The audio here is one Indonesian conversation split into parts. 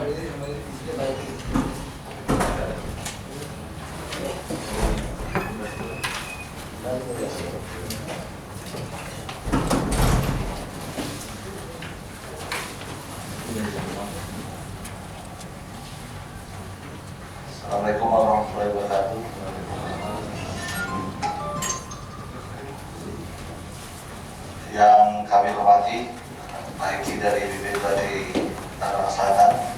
Assalamualaikum warahmatullahi wabarakatuh. Yang kami hormati, baik dari BPBD Tangerang Selatan,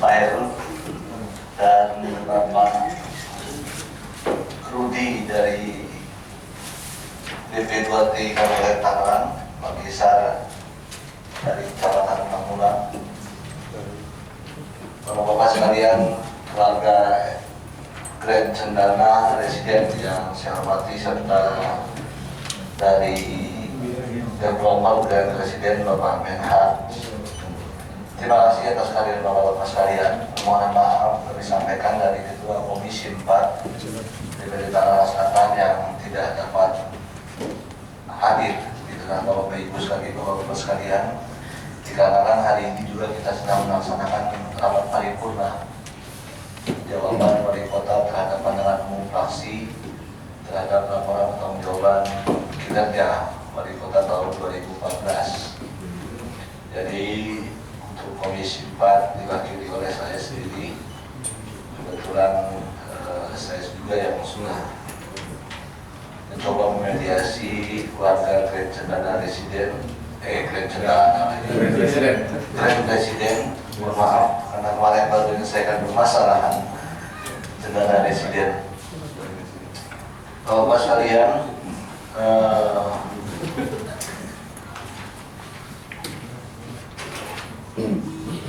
Pak Heru dan Bapak Rudi dari BP2T Kabupaten Tangerang, Pak Gisar dari Kecamatan Mangulang, Bapak-bapak sekalian, keluarga Grand Cendana Residen yang saya hormati, serta dari Global Grand Residen Bapak Menhan. Terima kasih atas kehadiran bapak-bapak sekalian. Mohon maaf kami sampaikan dari Ketua Komisi 4 DPD Tangerang Selatan yang tidak dapat hadir di tengah bapak ibu sekalian, bapak-bapak sekalian, dikarenakan hari ini juga kita sedang melaksanakan rapat paripurna jawaban wali kota terhadap pandangan umum fraksi terhadap laporan pertanggungjawaban kinerja wali kota tahun 2014. Jadi untuk Komisi 4 diwakili oleh saya sendiri, kebetulan saya juga yang sudah mencoba memediasi keluarga Grand Cendana Residen, Grand Residen. Mohon maaf karena kemarin baru menyelesaikan permasalahan Cendana Residen. Bapak sekalian,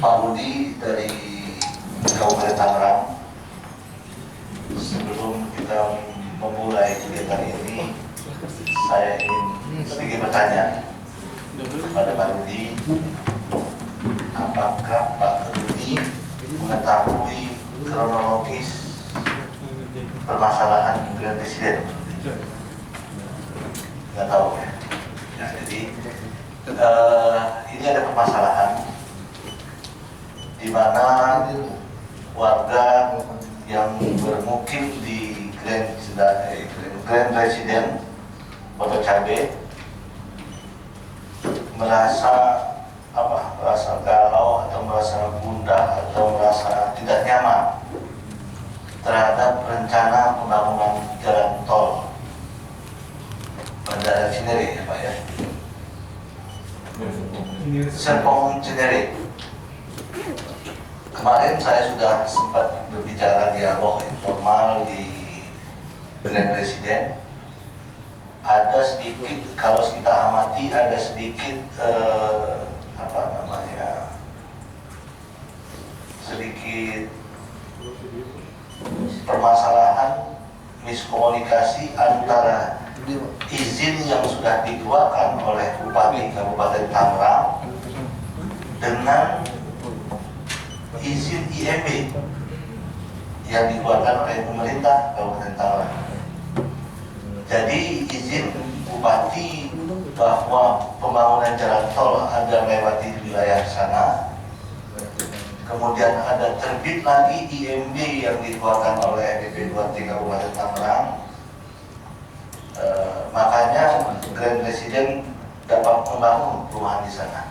Pak Rudi dari Kabupaten Tangerang, sebelum kita memulai kegiatan ini, saya ingin sedikit bertanya kepada Pak Rudi, apakah Pak Rudi mengetahui kronologis permasalahan Grand Residen? Nggak tahu ya. Jadi ini ada permasalahan di mana warga yang bermukim di Grand Residen Pondok Cabe merasa galau atau merasa gundah atau merasa tidak nyaman terhadap rencana pembangunan jalan tol Bandara Cinere, ya Pak ya, Serpong Cinere. Kemarin saya sudah sempat berbicara dialog informal di Grand Residen. Ada sedikit, kalau kita amati, ada sedikit sedikit permasalahan miskomunikasi antara izin yang sudah dikeluarkan oleh Bupati Kabupaten Tangerang dengan izin IMB yang dikeluarkan oleh pemerintah Kabupaten Tangerang. Jadi izin Bupati bahwa pembangunan jalan tol ada melewati wilayah sana, kemudian ada terbit lagi IMB yang dikeluarkan oleh BP2T Kabupaten Tangerang. Makanya Grand Residen dapat membangun perumahan di sana.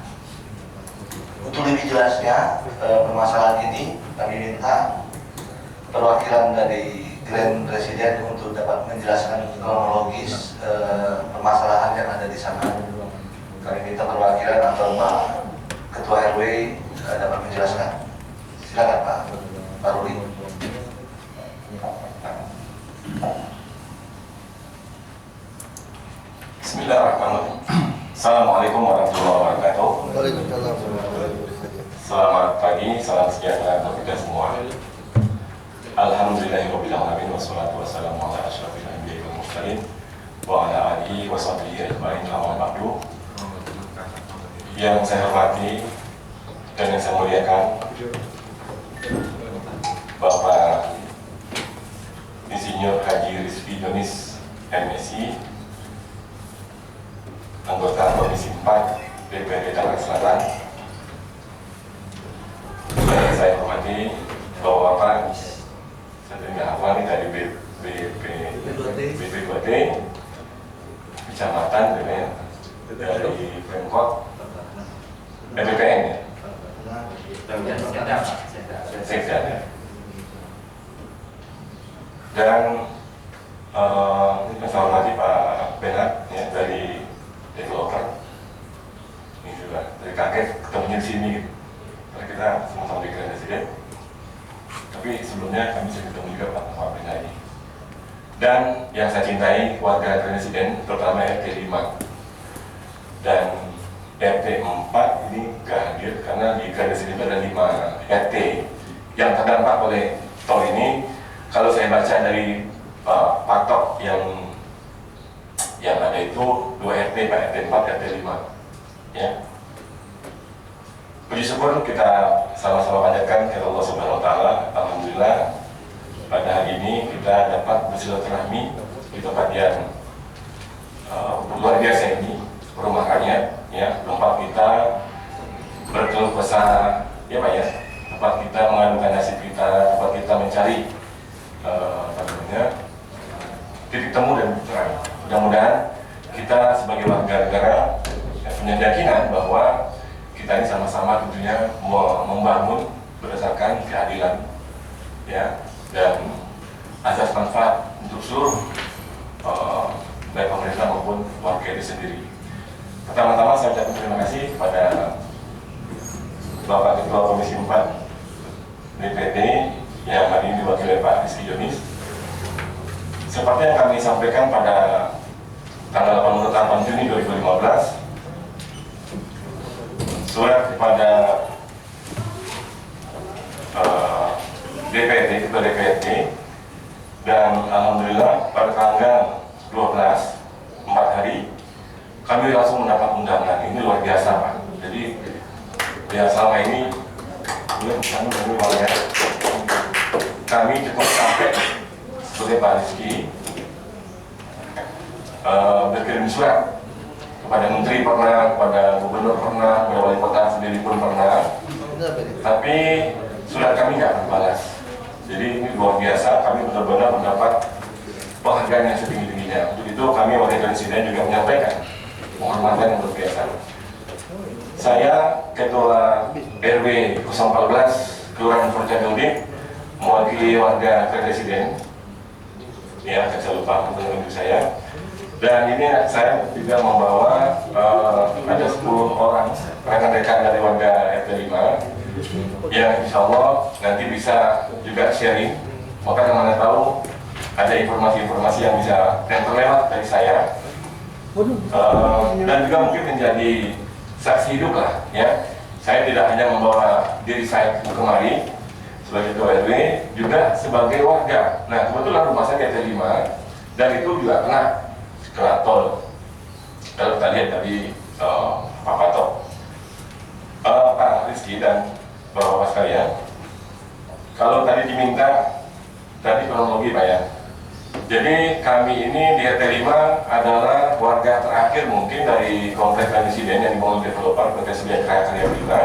Untuk lebih jelasnya permasalahan ini, kami minta perwakilan dari Grand Residen untuk dapat menjelaskan kronologis permasalahan yang ada di sana. Kami minta perwakilan atau Pak Ketua RW dapat menjelaskan. Silakan Pak Rudi. Bismillahirrahmanirrahim. Assalamualaikum warahmatullahi wabarakatuh. Waalaikumsalam. Selamat pagi, salam sejahtera untuk kita semua. Alhamdulillahirabbil alamin wassalatu wassalamu ala asyrofil anbiya'i wal mursalin wa ala alihi wa sahbihi ajma'in amma ba'du. Yang saya hormati dan yang saya muliakan Bapak Insinyur Haji Rizvi Yunis MSI, anggota Komisi DPRD Tangerang Selatan. Dan saya hormati Bapak-Bapak, saya Afwan dari BP2T, Kecamatan dari Pemkot, BPN ya? Sekda. Dan saya hormati Pak Benat ya, dari developer. Ini juga dari kaget ketemunya di sini gitu. Karena kita sama-sama di Grand Resident. Tapi sebelumnya kami sudah ketemu juga Pak Benat ini. Dan yang saya cintai warga Grand Resident, terutama RT 5 dan RT 4 ini gak hadir karena di Grand Resident ada 5 RT yang terdampak oleh tol ini. Kalau saya baca dari patok yang ada itu 2 RT, Pak, RT 4, RT 5 ya. Puji syukur kita sama-sama panjatkan kepada Allah Subhanahu wa Ta'ala. Alhamdulillah pada hari ini kita dapat bersilaturahmi di tempat yang luar biasa ini, perumahannya ya, tempat kita berkeluh kesah ya Pak ya, tempat kita mengadukan nasib kita, tempat kita mencari titik temu dan terang. Mudah-mudahan kita sebagai warga negara punya keyakinan bahwa kita ini sama-sama tentunya membangun berdasarkan keadilan ya, dan asas manfaat untuk seluruh baik pemerintah maupun warga itu sendiri. Pertama-tama saya ucapkan terima kasih kepada Bapak Ketua Komisi 4 DPRD yang hari ini diwakili oleh Pak Rizky Jonis. Seperti yang kami sampaikan pada tanggal 8 Juni 2015, surat kepada DPRD, Ketua DPRD, dan alhamdulillah pada tanggal 12, 4 hari, kami langsung mendapat undangan. Ini luar biasa Pak. Jadi ya selama ini kami cukup sampai sebagai Pak Rizky berkirim surat kepada Menteri pernah, kepada Gubernur pernah, kepada Wali Kota sendiri pun pernah, tapi surat kami nggak terbalas. Jadi ini luar biasa, kami benar-benar mendapat penghargaan yang setinggi-tingginya. Untuk itu kami wakil presiden juga menyampaikan penghormatan yang luar biasa. Saya Ketua RW 014 Kelurahan Percabeldi mewakili warga presiden. Ya, saya lupa untuk saya. Dan ini saya juga membawa ada 10 orang rekan-rekan dari warga RT 5 yang insya Allah nanti bisa juga sharing. Maka yang mana tahu ada informasi-informasi yang bisa terlewat dari saya, dan juga mungkin menjadi saksi hidup lah ya. Saya tidak hanya membawa diri saya kemari sebagai ketua RW, juga sebagai warga. Nah kebetulan rumah saya RT 5 dan itu juga kena tol. Kalau kita lihat dari Pak Patok, Pak Rizky dan Bapak-Bapak sekalian, kalau tadi diminta tadi kronologi Pak ya. Jadi kami ini di RT 5 adalah warga terakhir mungkin dari kompleks residen yang dibangun developer PT Sedia Karya Bina.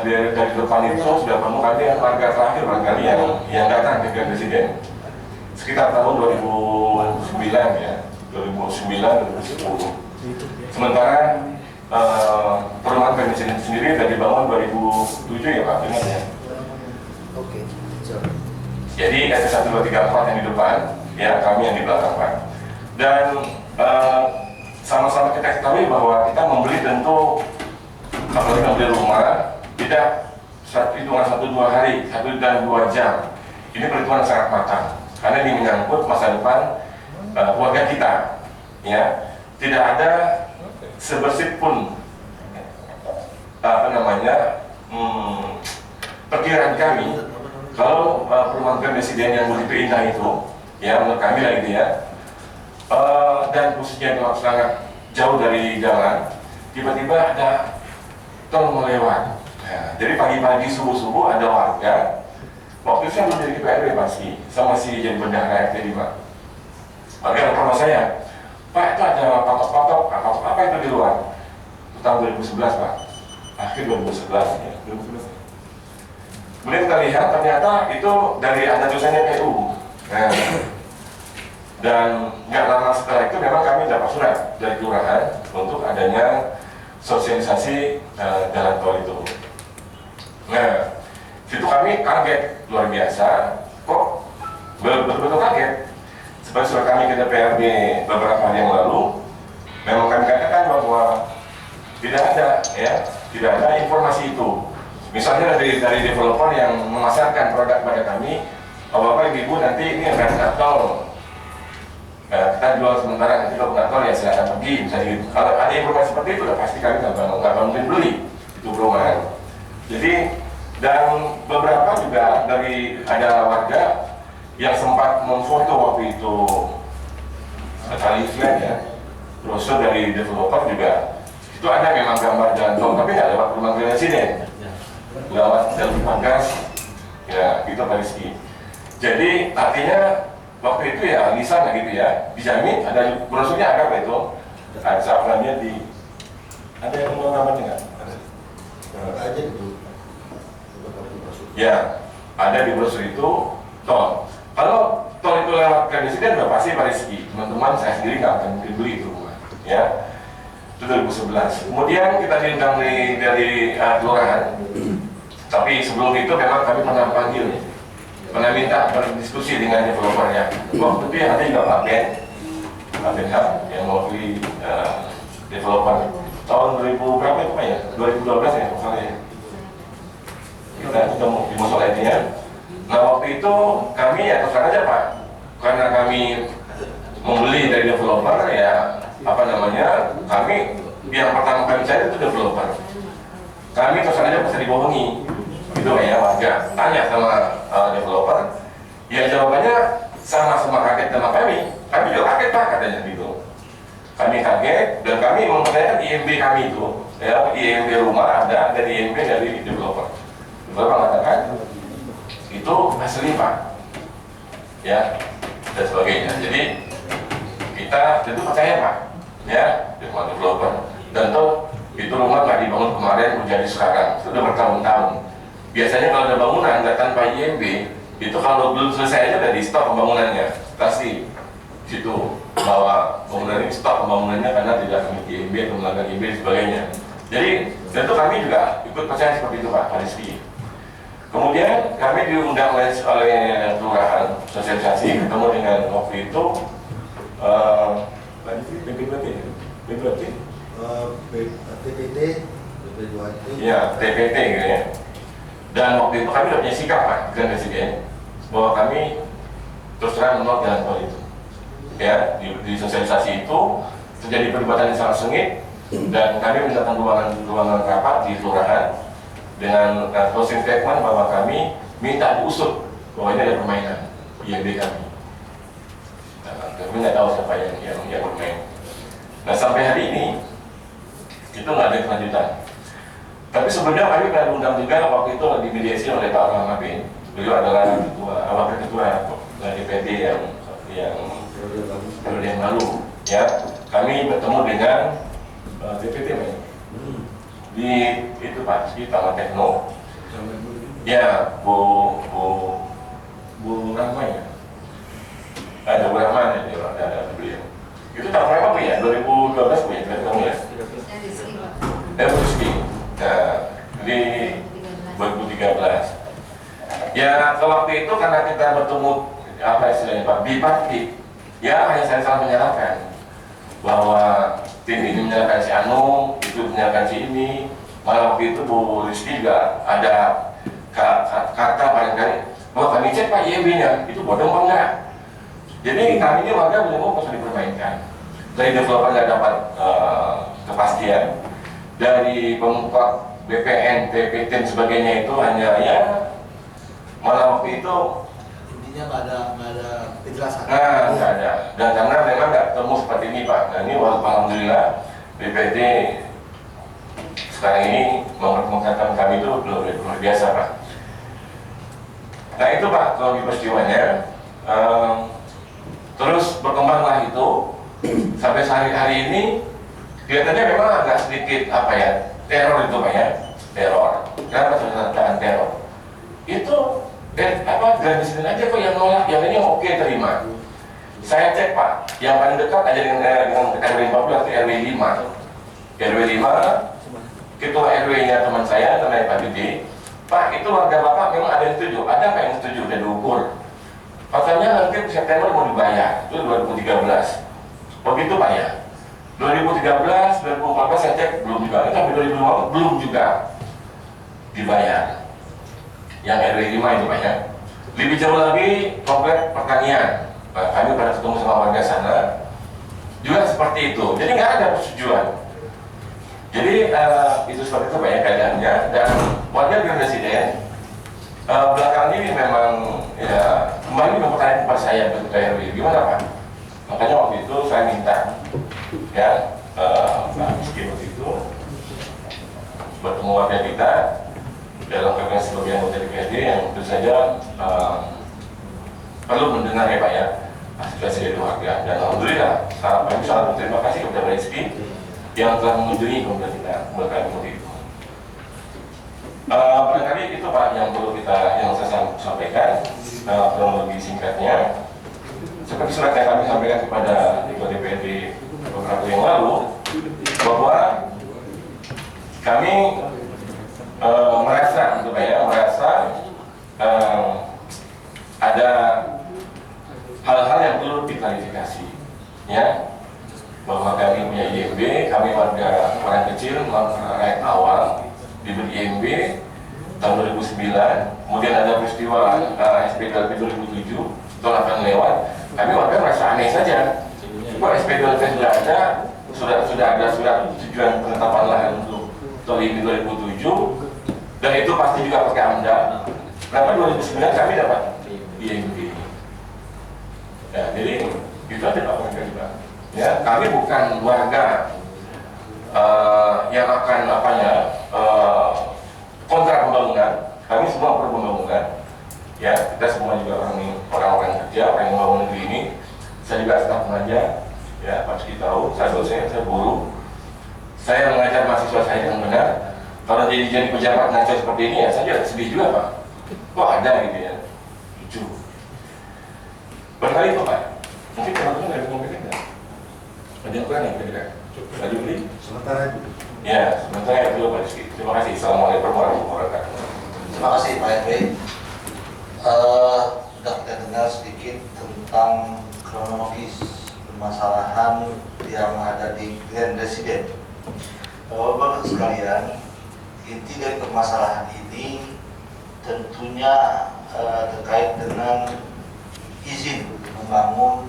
Dari depan itu sudah penuh kali warga terakhir barangkali yang datang ke Grand Residen sekitar tahun 2009 ya, 2009-2010. Sementara perumahan Grand Residen sendiri sudah dibangun 2007 ya Pak, benar ya? Oke. Jadi ada 1, 2, 3, 4 yang di depan, ya kami yang di belakang Pak. Dan sama-sama kita ketahui bahwa kita membeli tentu, apalagi membeli rumah, tidak hitungan 1-2 hari, 1 dan 2 jam. Ini perhitungan sangat matang, karena ini menyangkut masa depan keluarga kita. Ya, tidak ada sebersih pun perkiraan kami kalau perumahan presiden yang begitu indah itu, ya menurut kami lah gitu ya, dan khususnya itu sangat jauh dari jalan, tiba-tiba ada tol melewat. Nah, jadi pagi-pagi subuh-subuh ada warga, waktu itu saya menjadi ketua RW pasti, sama masih jadi bendahara RT 5. Maka informa saya, Pak itu ada patok-patok, patok apa itu di luar? Itu tahun 2011 Pak, akhir 2011 ya, 2011. Kemudian kita lihat ternyata itu dari ada tulisannya PU. Nah, dan nggak lama setelah itu memang kami dapat surat dari kelurahan untuk adanya sosialisasi jalan tol itu. Nah, situ kami kaget luar biasa, kok betul-betul kaget. Seperti surat kami ke DPRD beberapa hari yang lalu, memang kami katakan bahwa tidak ada informasi itu. Misalnya dari developer yang memasarkan produk pada kami, Bapak Ibu nanti ini akan tol, kita jual sementara, nanti kalau nggak tol ya silakan pergi, misalnya gitu. Kalau ada informasi seperti itu, pasti kami nggak mungkin beli itu perumahan. Jadi dan beberapa juga dari ada warga yang sempat memfoto waktu itu sekali flat ya, brosur dari developer juga itu ada memang gambar jalan tol, tapi nggak lewat rumah presiden, lewat jalur pagas, ya gitu Pak Rizky. Jadi artinya waktu itu ya lisan gitu ya, dijamin ada brosurnya ada Pak itu, ada sampelnya di, ada yang mau gambarnya nggak? Ada itu. Ya, ada di brosur itu tol. Kalau tol itu lewat presiden udah pasti Pak Rizky, teman-teman saya sendiri nggak akan mungkin beli itu rumah, ya. Itu 2011. Kemudian kita diundang dari kelurahan. Tapi sebelum itu memang kami pernah panggil, pernah minta berdiskusi dengan developernya. Waktu itu ada juga Pak Ben yang mewakili developer tahun 2000 berapa itu Pak ya? 2012 ya, misalnya ya. Kita ketemu di masalah ini ya. Nah waktu itu kami ya terus aja Pak, karena kami membeli dari developer ya apa namanya, kami yang pertama kali cari itu developer. Kami terus aja bisa dibohongi, gitu ya warga. Tanya sama developer, ya jawabannya sama-sama kaget sama kami. Kami juga kaget Pak katanya gitu. Kami kaget dan kami mempertanyakan IMB kami itu, ya IMB rumah ada dari IMB dari developer. Developer mengatakan itu asli Pak, ya dan sebagainya. Jadi kita tentu percaya Pak, ya developer. Dan toh itu rumah nggak dibangun kemarin menjadi sekarang, sudah bertahun-tahun. Biasanya kalau ada bangunan nggak tanpa IMB, itu kalau belum selesai aja udah di stop pembangunannya, pasti situ bahwa bangunan ini stop pembangunannya karena tidak memiliki IMB atau melanggar IMB dan sebagainya. Jadi tentu kami juga ikut percaya seperti itu Pak Rizky. Kemudian kami diundang oleh kelurahan sosialisasi, ketemu dengan waktu itu TPT, ya TPT gitu ya. Dan waktu itu kami sudah punya sikap Pak dengan Presiden bahwa kami terus terang menolak jalan tol itu. Ya di sosialisasi itu terjadi perdebatan yang sangat sengit dan kami mendatangkan ruangan rapat di kelurahan dengan closing statement bahwa kami minta diusut bahwa ini ada permainan IMB kami. Kami nggak tahu siapa yang bermain. Nah sampai hari ini itu nggak ada kelanjutan. Tapi sebenarnya kami pernah diundang juga waktu itu dimediasi oleh Pak Rahmatin. Beliau adalah wakil ketua DPD yang periode yang lalu. Ya, kami bertemu dengan DPT di itu Pak di Taman Tekno. Ya, Bu Rahma ya. Ada Bu Rahma ya, ada beliau. Itu tahun berapa Bu ya? 2012 Bu ya, ketemu ya? Rizky. Nah, di 2013. Ya, ke waktu itu karena kita bertemu apa istilahnya Pak, bipartit. Ya, hanya saya salah menyalahkan bahwa tim ini menyalahkan si Anu, itu menyalahkan si ini. Malah waktu itu Bu Rizky juga ada kata barangkali bahwa kami cek Pak IMB-nya, itu bodong apa enggak? Jadi kami ini warga belum mau dipermainkan. Dari developer nggak dapat kepastian, dari pemkot BPN, TPT dan sebagainya itu hanya ya malah waktu itu intinya nggak ada kejelasan. Nah, nggak ada. Dan karena memang nggak ketemu seperti ini Pak. Nah ini alhamdulillah BPD sekarang ini mempertemukan kami itu luar biasa Pak. Nah itu Pak kronologi peristiwanya. Terus berkembanglah itu sampai sampai hari ini kelihatannya memang agak sedikit apa ya, teror itu Pak ya, teror. Kenapa terjadi teror? Itu Grand Presiden aja kok yang nolak, yang ini oke terima. Saya cek Pak, yang paling dekat aja dengan RW 14 itu RW 5. RW 5, ketua RW-nya teman saya, namanya Pak Bidi. Pak, itu warga Bapak memang ada yang setuju, ada Pak yang setuju, udah diukur. Katanya nanti September mau dibayar, itu 2013. Begitu Pak ya. 2013, 2014 saya cek belum juga, sampai 2015 belum juga dibayar. Yang RW 5 itu Pak ya. Lebih jauh lagi komplek pertanian. Kami pada ketemu sama warga sana juga seperti itu. Jadi nggak ada persetujuan. Jadi itu seperti itu Pak ya keadaannya. Dan warga Grand Presiden belakangan ini memang ya kembali mempertanyakan kepada saya ketua RW, gimana Pak? Makanya waktu itu saya minta ya Pak Miski waktu itu bertemu warga kita dalam kaitan sebagai anggota DPRD yang tentu saja perlu mendengar ya Pak ya aspirasi dari warga. Dan alhamdulillah kami sangat berterima kasih kepada Pak Rizky yang telah mengunjungi kemudian kita berkali waktu itu. Barangkali itu Pak yang perlu yang saya sampaikan kronologi singkatnya. Seperti surat yang kami sampaikan kepada Ketua DPRD beberapa yang lalu, bahwa kami merasa ada hal-hal yang perlu diklarifikasi, ya, bahwa kami punya IMB, kami warga orang kecil, rakyat awal diberi IMB tahun 2009, kemudian ada peristiwa SPDLP 2007, tahun akan lewat. Kami warga merasa aneh saja. Kok SPDLP sudah ada, sudah ada surat tujuan penetapan lahan untuk tol ini 2007, dan itu pasti juga pakai AMDA. Kenapa 2009 kami dapat IMB? Ya, jadi itu aja Pak mereka juga. Ya, kami bukan warga yang akan kontra pembangunan. Kami semua pro pembangunan. Ya, kita semua juga orang-orang kerja, orang yang membangun negeri ini. Saya juga staf mengajar, ya Pak Rizky tahu, saya dosen, saya guru. Saya mengajar mahasiswa saya dengan benar. Kalau jadi pejabat ngajar seperti ini ya saya sedih juga Pak. Kok ada gitu ya, lucu. Barangkali itu Pak, mungkin teman-teman ada yang nggak? Ada yang kurang ya kira-kira? Ada beli? Sementara itu. Ya, sementara itu Pak Rizky. Terima kasih. Assalamualaikum warahmatullahi wabarakatuh. Terima kasih Pak RW. Sudah kita dengar sedikit tentang kronologis permasalahan yang ada di Grand Presiden. Bapak-bapak sekalian, inti dari permasalahan ini tentunya terkait dengan izin membangun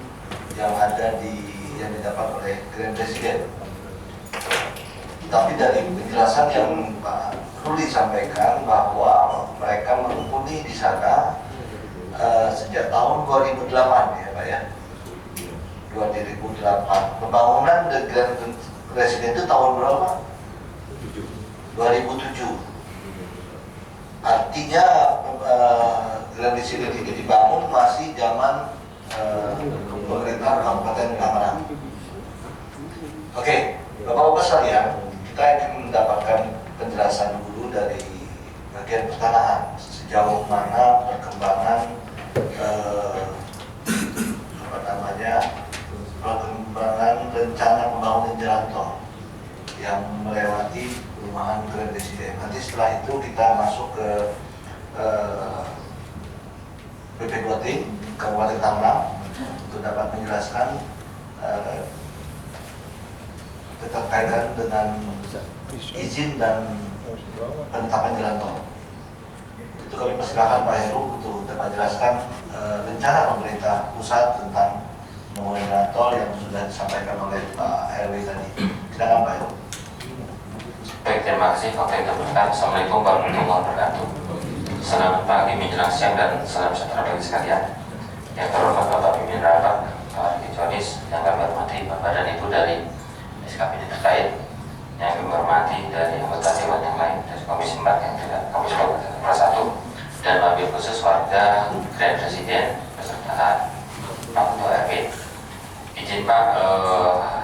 yang didapat oleh Grand Presiden. Tapi dari penjelasan yang Pak Ruli sampaikan bahwa mereka menghuni di sana sejak tahun 2008 ya Pak ya. 2008. Pembangunan dari Grand Presiden itu tahun berapa? 2007. Artinya Grand Presiden ini dibangun masih zaman pemerintahan Kabupaten Tangerang. Oke, Bapak-bapak sekalian, kita akan mendapatkan penjelasan dulu dari bagian pertanahan sejauh mana perkembangan perkembangan rencana pembangunan jalan tol yang melewati perumahan Grand Presiden. Nanti setelah itu kita masuk ke BP2T Kabupaten Tangerang untuk dapat menjelaskan keterkaitan dengan izin dan penetapan jalan tol. Itu kami persilakan Pak Heru untuk dapat menjelaskan rencana pemerintah pusat tentang pembangunan jalan tol yang sudah disampaikan oleh Pak RW tadi. Silakan Pak Heru. Baik, terima kasih Bapak yang dimuliakan. Assalamualaikum warahmatullahi wabarakatuh. Selamat pagi, menjelang siang, dan salam sejahtera bagi sekalian. Yang terhormat Bapak Pimpinan Rapat, Pak Rizky Jonis, yang kami hormati Bapak dan Ibu dari SKPD terkait, yang kami hormati dari anggota Dewan yang lain dari Komisi 4 yang tidak Komisi 1 dan wabil khusus warga Grand Presiden beserta Pak Ketua RW. Izin Pak,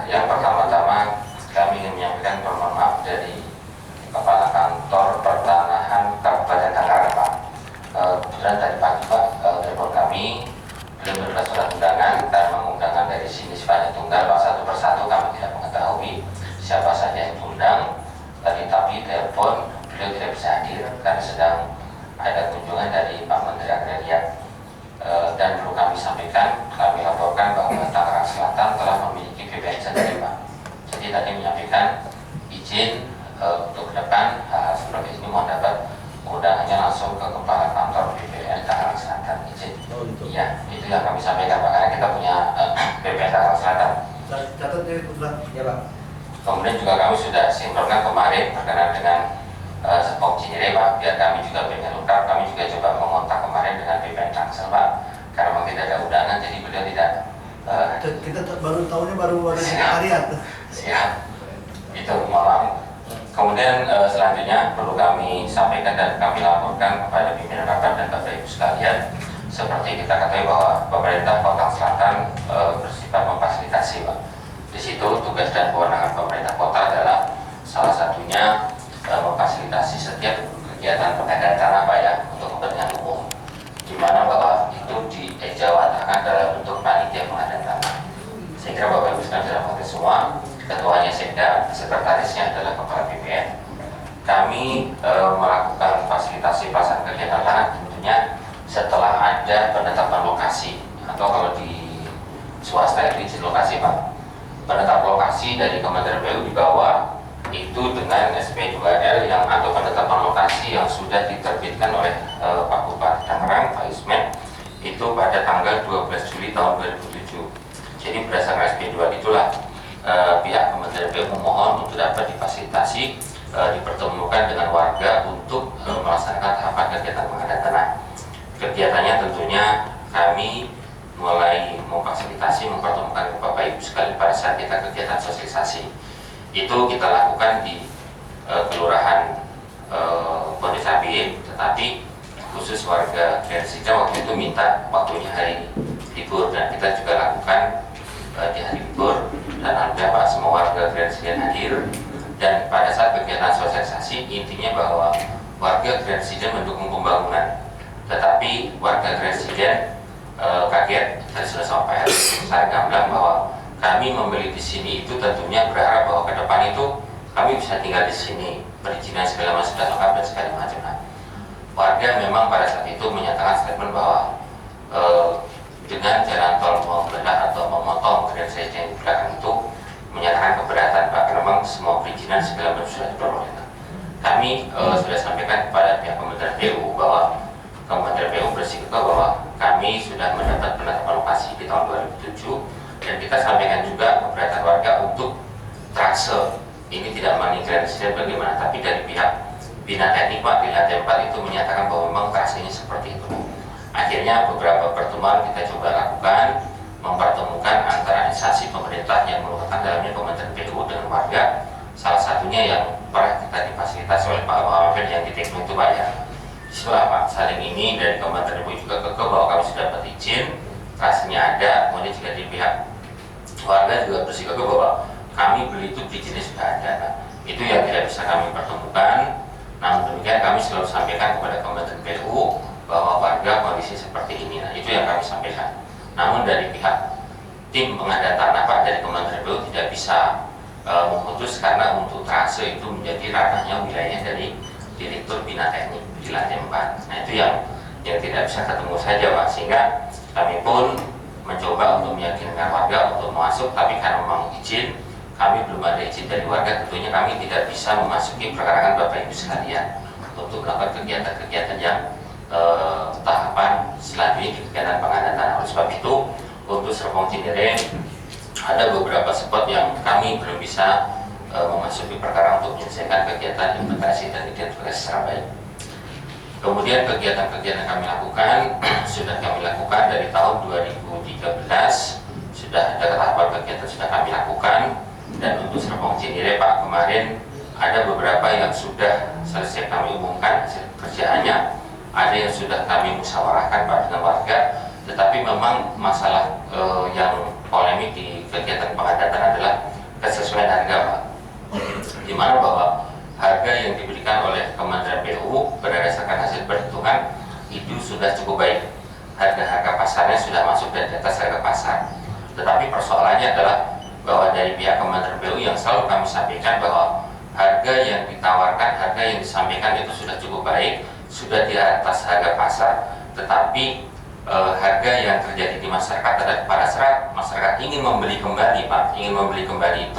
yang pertama-tama kami ingin menyampaikan permohonan maaf dari Kepala Kantor Pertanahan Kabupaten Tangerang, Pak. Kebetulan tadi pagi Pak, telepon kami belum menerima surat undangan karena undangan dari sini sifatnya tunggal Pak, satu persatu kami tidak mengetahui siapa saja yang diundang. Tapi telepon beliau tidak bisa hadir karena sedang ada kunjungan dari Pak Menteri Agraria. Dan perlu kami sampaikan, kami laporkan bahwa Tangerang Selatan telah memiliki BPN sendiri Pak. Jadi tadi menyampaikan izin untuk ke depan hal seperti ini mohon dapat undangannya langsung ke Kepala Kantor BPN Tangerang Selatan, izin. Iya, itu yang kami sampaikan Pak, karena kita punya BPN Tangerang Selatan. Catat ya Pak. Kemudian juga kami sudah sinkronkan kemarin berkenaan dengan Serpong Cinere Pak, biar kami juga pengen lengkap. Kami juga coba mengontak kemarin dengan BPN Tangsel Pak, karena memang tidak ada undangan, jadi beliau tidak. Kita baru tahunya baru sekretariat. Siap, itu mohon. Kemudian selanjutnya perlu kami sampaikan dan kami laporkan kepada pimpinan rapat dan Bapak Ibu sekalian, seperti kita ketahui bahwa pemerintah Kota Selatan bersifat memfasilitasi Pak. Di situ tugas dan kewenangan pemerintah kota adalah salah satunya memfasilitasi setiap kegiatan pengadaan tanah Pak ya, untuk kepentingan umum, di mana bahwa itu diejawantahkan dalam bentuk panitia pengadaan tanah. Saya kira Bapak Ibu sekalian sudah mengerti semua. Ketuanya Sekda, sekretarisnya adalah Kepala BPN. Kami melakukan fasilitasi pelaksanaan kegiatan tanah tentunya setelah ada penetapan lokasi, atau kalau di swasta itu izin lokasi Pak. Penetapan lokasi dari Kementerian PU di bawah itu dengan SP2L yang atau penetapan lokasi yang sudah diterbitkan oleh Pak Bupati Tangerang, Pak Ismet, itu pada tanggal 12 Juli tahun 2007. Jadi berdasarkan SP2 itulah pihak Kementerian PU memohon untuk dapat difasilitasi dipertemukan dengan warga untuk melaksanakan tahapan kegiatan pengadaan tanah. Kegiatannya tentunya kami mulai memfasilitasi, mempertemukan Bapak Ibu sekalian pada saat kita kegiatan sosialisasi. Itu kita lakukan di Kelurahan Pondok, tetapi khusus warga Gersida waktu itu minta waktunya hari libur, dan kita juga lakukan di hari libur, dan alhamdulillah Pak semua warga Gersida hadir. Dan pada saat kegiatan sosialisasi intinya bahwa warga Gersida mendukung pembangunan, tetapi warga Gersida kaget. Tadi sudah sampai saya gamblang bahwa kami membeli di sini itu tentunya berharap bahwa ke depan itu kami bisa tinggal di sini, perizinan segala macam sudah lengkap dan segala macam. Nah, warga memang pada saat itu menyatakan statement bahwa dengan jalan tol membelah atau memotong grand saja yang di belakang itu menyatakan keberatan Pak, karena memang semua perizinan segala macam sudah diperoleh. Kami sudah sampaikan kepada pihak Kementerian PU bahwa Kementerian PU bersikeras bahwa kami sudah mendapat penetapan lokasi di tahun 2007, dan kita sampaikan juga keberatan warga untuk trase ini tidak meninggalkan insiden bagaimana, tapi dari pihak Bina Teknik Pak di lantai 4 itu menyatakan bahwa memang trasenya seperti itu. Akhirnya beberapa pertemuan kita coba lakukan, mempertemukan antara instansi pemerintah yang merupakan dalamnya Kementerian PU dengan warga. Salah satunya yang pernah kita difasilitasi oleh Pak Muhammad yang di Teknik itu Pak ya. Setelah Pak saling ini dari Kementerian PU juga kekeh bahwa kami sudah dapat izin, trasenya ada, kemudian juga di pihak warga juga bersikeras bahwa kami beli itu perizinnya sudah ada. Nah, itu yang tidak bisa kami pertemukan. Namun demikian kami selalu sampaikan kepada Kementerian PU bahwa warga kondisi seperti ini. Nah, itu yang kami sampaikan. Namun dari pihak tim pengadaan tanah Pak dari Kementerian PU tidak bisa memutus, karena untuk trase itu menjadi ranahnya wilayahnya dari Direktur Bina Teknik di lantai 4. Nah, itu yang tidak bisa ketemu saja Pak, sehingga kami pun mencoba untuk meyakinkan warga untuk masuk, tapi karena memang izin kami belum ada izin dari warga, tentunya kami tidak bisa memasuki pergerakan Bapak Ibu sekalian untuk melakukan kegiatan-kegiatan yang tahapan selanjutnya di kegiatan pengadaan tanah. Oleh sebab itu untuk Serpong Cinere ada beberapa spot yang kami belum bisa memasuki perkara untuk menyelesaikan kegiatan implementasi dan identifikasi secara baik. Kemudian kegiatan-kegiatan yang kami lakukan sudah kami lakukan dari tahun 2013, sudah ada tahapan kegiatan sudah kami lakukan. Dan untuk Serpong Cinere Pak, kemarin ada beberapa yang sudah selesai kami umumkan hasil kerjaannya, ada yang sudah kami musyawarahkan Pak dengan warga. Tetapi memang masalah yang polemik di kegiatan pengadaan adalah kesesuaian harga Pak, di mana bahwa harga yang diberikan oleh Kementerian PU berdasarkan hasil perhitungan itu sudah cukup baik. Harga-harga pasarnya sudah masuk dari atas harga pasar. Tetapi persoalannya adalah bahwa dari pihak Kementerian PU yang selalu kami sampaikan bahwa harga yang ditawarkan, harga yang disampaikan itu sudah cukup baik, sudah di atas harga pasar, tetapi harga yang terjadi di masyarakat adalah pada saat masyarakat ingin membeli kembali Pak, ingin membeli kembali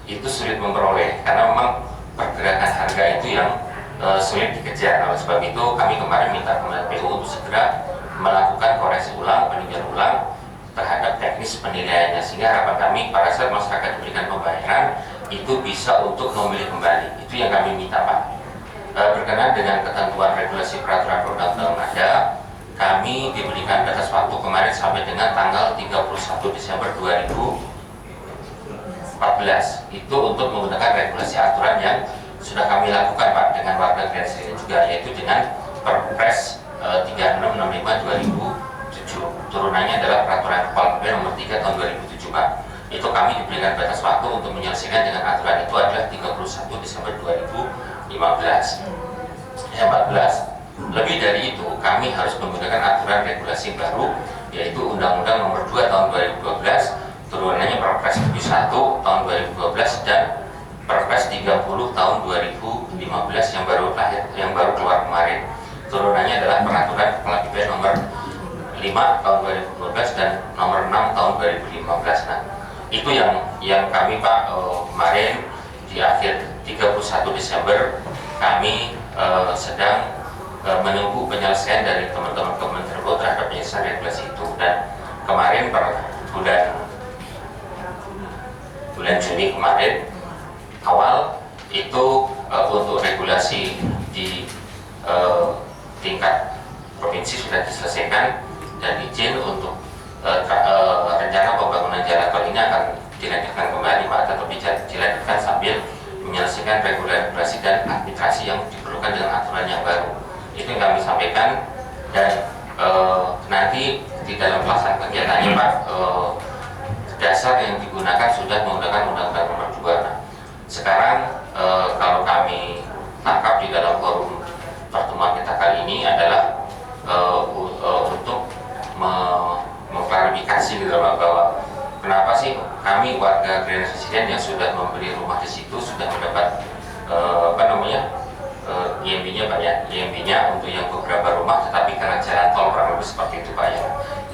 itu sulit memperoleh karena memang pergerakan harga itu yang sulit dikejar. Oleh sebab itu kami kemarin minta Kementerian PU untuk segera melakukan koreksi ulang, peninjauan ulang terhadap teknis penilaiannya, sehingga harapan kami pada saat masyarakat diberikan pembayaran itu bisa untuk membeli kembali. Itu yang kami minta Pak. Berkenaan dengan ketentuan regulasi peraturan perundang-undangan ada, kami diberikan batas waktu kemarin sampai dengan tanggal 31 Desember 2014 itu untuk menggunakan regulasi aturan yang sudah kami lakukan Pak dengan warga Grand City juga, yaitu dengan Perpres 3665/2007. Turunannya adalah peraturan Kepala BPN nomor 3 tahun 2007 Pak. Itu kami diberikan batas waktu untuk menyelesaikan dengan aturan itu adalah 31 Desember 2014. 14. Lebih dari itu, kami harus menggunakan aturan regulasi baru, yaitu Undang-Undang Nomor 2 Tahun 2012, turunannya Perpres 71 Tahun 2012 dan Perpres 30 Tahun 2015 yang baru keluar kemarin. Turunannya adalah Peraturan Kepala BPN Nomor 5 Tahun 2012 dan Nomor 6 Tahun 2015. Nah, itu yang kami Pak kemarin di akhir 31 Desember kami sedang menunggu penyelesaian dari teman-teman Kementerian PU terhadap penyelesaian regulasi itu. Dan kemarin per bulan Juni kemarin awal itu untuk regulasi di tingkat provinsi sudah diselesaikan dan izin untuk rencana pembangunan jalan tol ini akan dilanjutkan kembali Pak, tetapi dilanjutkan sambil menyelesaikan regulasi dan administrasi yang diperlukan dengan aturan yang baru. Itu yang kami sampaikan, dan nanti di dalam pelaksanaan kegiatannya Pak, dasar yang digunakan sudah menggunakan Undang-Undang Nomor 2. Nah, sekarang kalau kami tangkap di dalam forum pertemuan kita kali ini adalah untuk mengklarifikasi gitu bahwa kenapa sih kami warga Grand Resident yang sudah membeli rumah di situ sudah mendapat IMB-nya Pak ya, IMB-nya untuk yang beberapa rumah, tetapi karena jalan tol kurang lebih seperti itu Pak ya.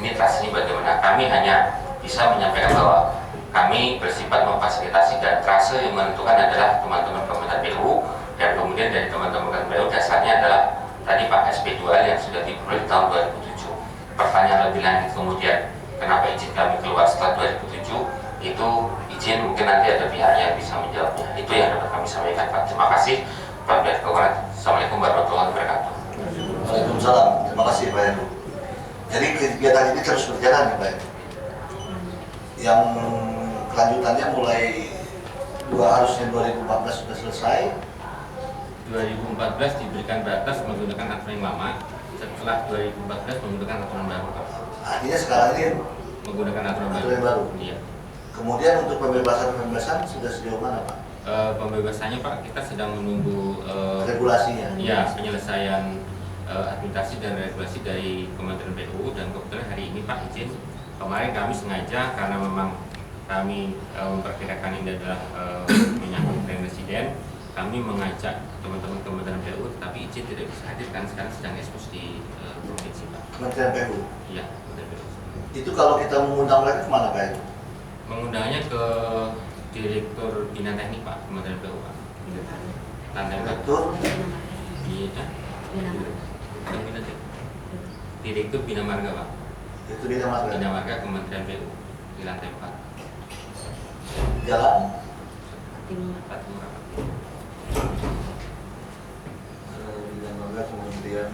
Ini trust ini bagaimana? Kami hanya bisa menyampaikan bahwa kami bersifat memfasilitasi, dan trust yang menentukan adalah teman-teman Kementerian PU, dan kemudian dari teman-teman Kementerian PU dasarnya adalah tadi Pak SP2 yang sudah diperoleh tahun 2007. Pertanyaan lebih lanjut kemudian kenapa izin kami keluar setelah 2007, itu izin mungkin nanti ada pihak yang bisa menjawabnya. Itu yang dapat kami sampaikan Pak. Terima kasih Pak Biar Kewaran. Assalamualaikum warahmatullahi wabarakatuh. Waalaikumsalam. Terima kasih Pak Heru. Jadi kegiatan ini terus berjalan ya Pak Heru. Yang kelanjutannya mulai harusnya 2014 sudah selesai. 2014 diberikan batas menggunakan aturan yang lama, setelah 2014 menggunakan aturan baru Pak. Artinya sekarang ini Menggunakan aturan baru. Iya. Kemudian untuk pembebasan sudah sejauh mana Pak? Pembebasannya Pak, kita sedang menunggu Regulasinya. ya penyelesaian administrasi dan regulasi dari Kementerian PU, dan kebetulan hari ini Pak izin. Kemarin kami sengaja karena memang kami memperkirakan ini adalah menyangkut Grand Resident, kami mengajak teman-teman Kementerian PU, tetapi izin tidak bisa hadir karena sekarang sedang ekspos di provinsi Pak. Kementerian PU. Iya, Kementerian PU. Itu kalau kita mengundang mereka kemana Pak Heru? Mengundangnya ke Direktur Bina Teknik Pak, Kementerian PU Pak. Lantai 4. Direktur Iya. Direktur Bina Marga Pak. itu Bina Marga. Bina Marga Kementerian PU di lantai 4. Jalan Fatimura Pak. Bina Marga Kementerian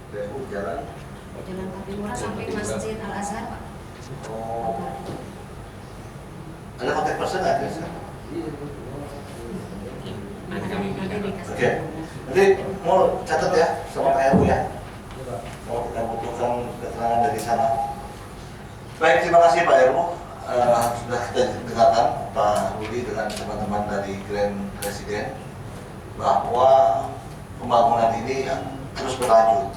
PU Jalan Fatimura sampai Masjid Al Azhar Pak. Oh. Ada kontak person nggak guys? Nanti kami berikan Pak. Oke. Nanti mau catat ya sama Pak Heru ya. Mau kita butuhkan keterangan dari sana. Baik, terima kasih Pak Heru sudah kita dengarkan Pak Rudi dengan teman-teman dari Grand Presiden bahwa pembangunan ini terus berlanjut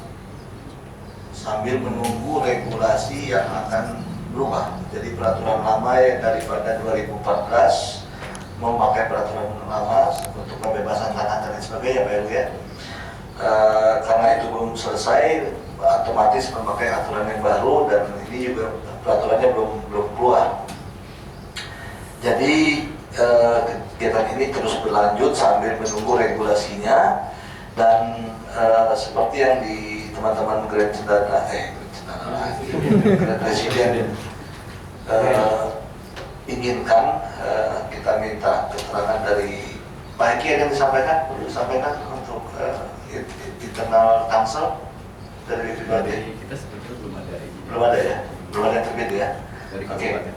sambil menunggu regulasi yang akan berubah. Jadi peraturan lama yang daripada 2014 memakai peraturan lama untuk pembebasan tanah dan lain sebagainya, Pak Heru ya. Karena itu belum selesai, otomatis memakai aturan yang baru dan ini juga peraturannya belum keluar. Jadi kegiatan ini terus berlanjut sambil menunggu regulasinya dan seperti yang di teman-teman Grand Presiden inginkan, kita minta keterangan dari Pak Eki yang disampaikan untuk internal council dari BPBD. Kita sebetulnya belum ada ini. Belum ada ya? Belum ada yang terbit ya? Dari Oke. kabupaten.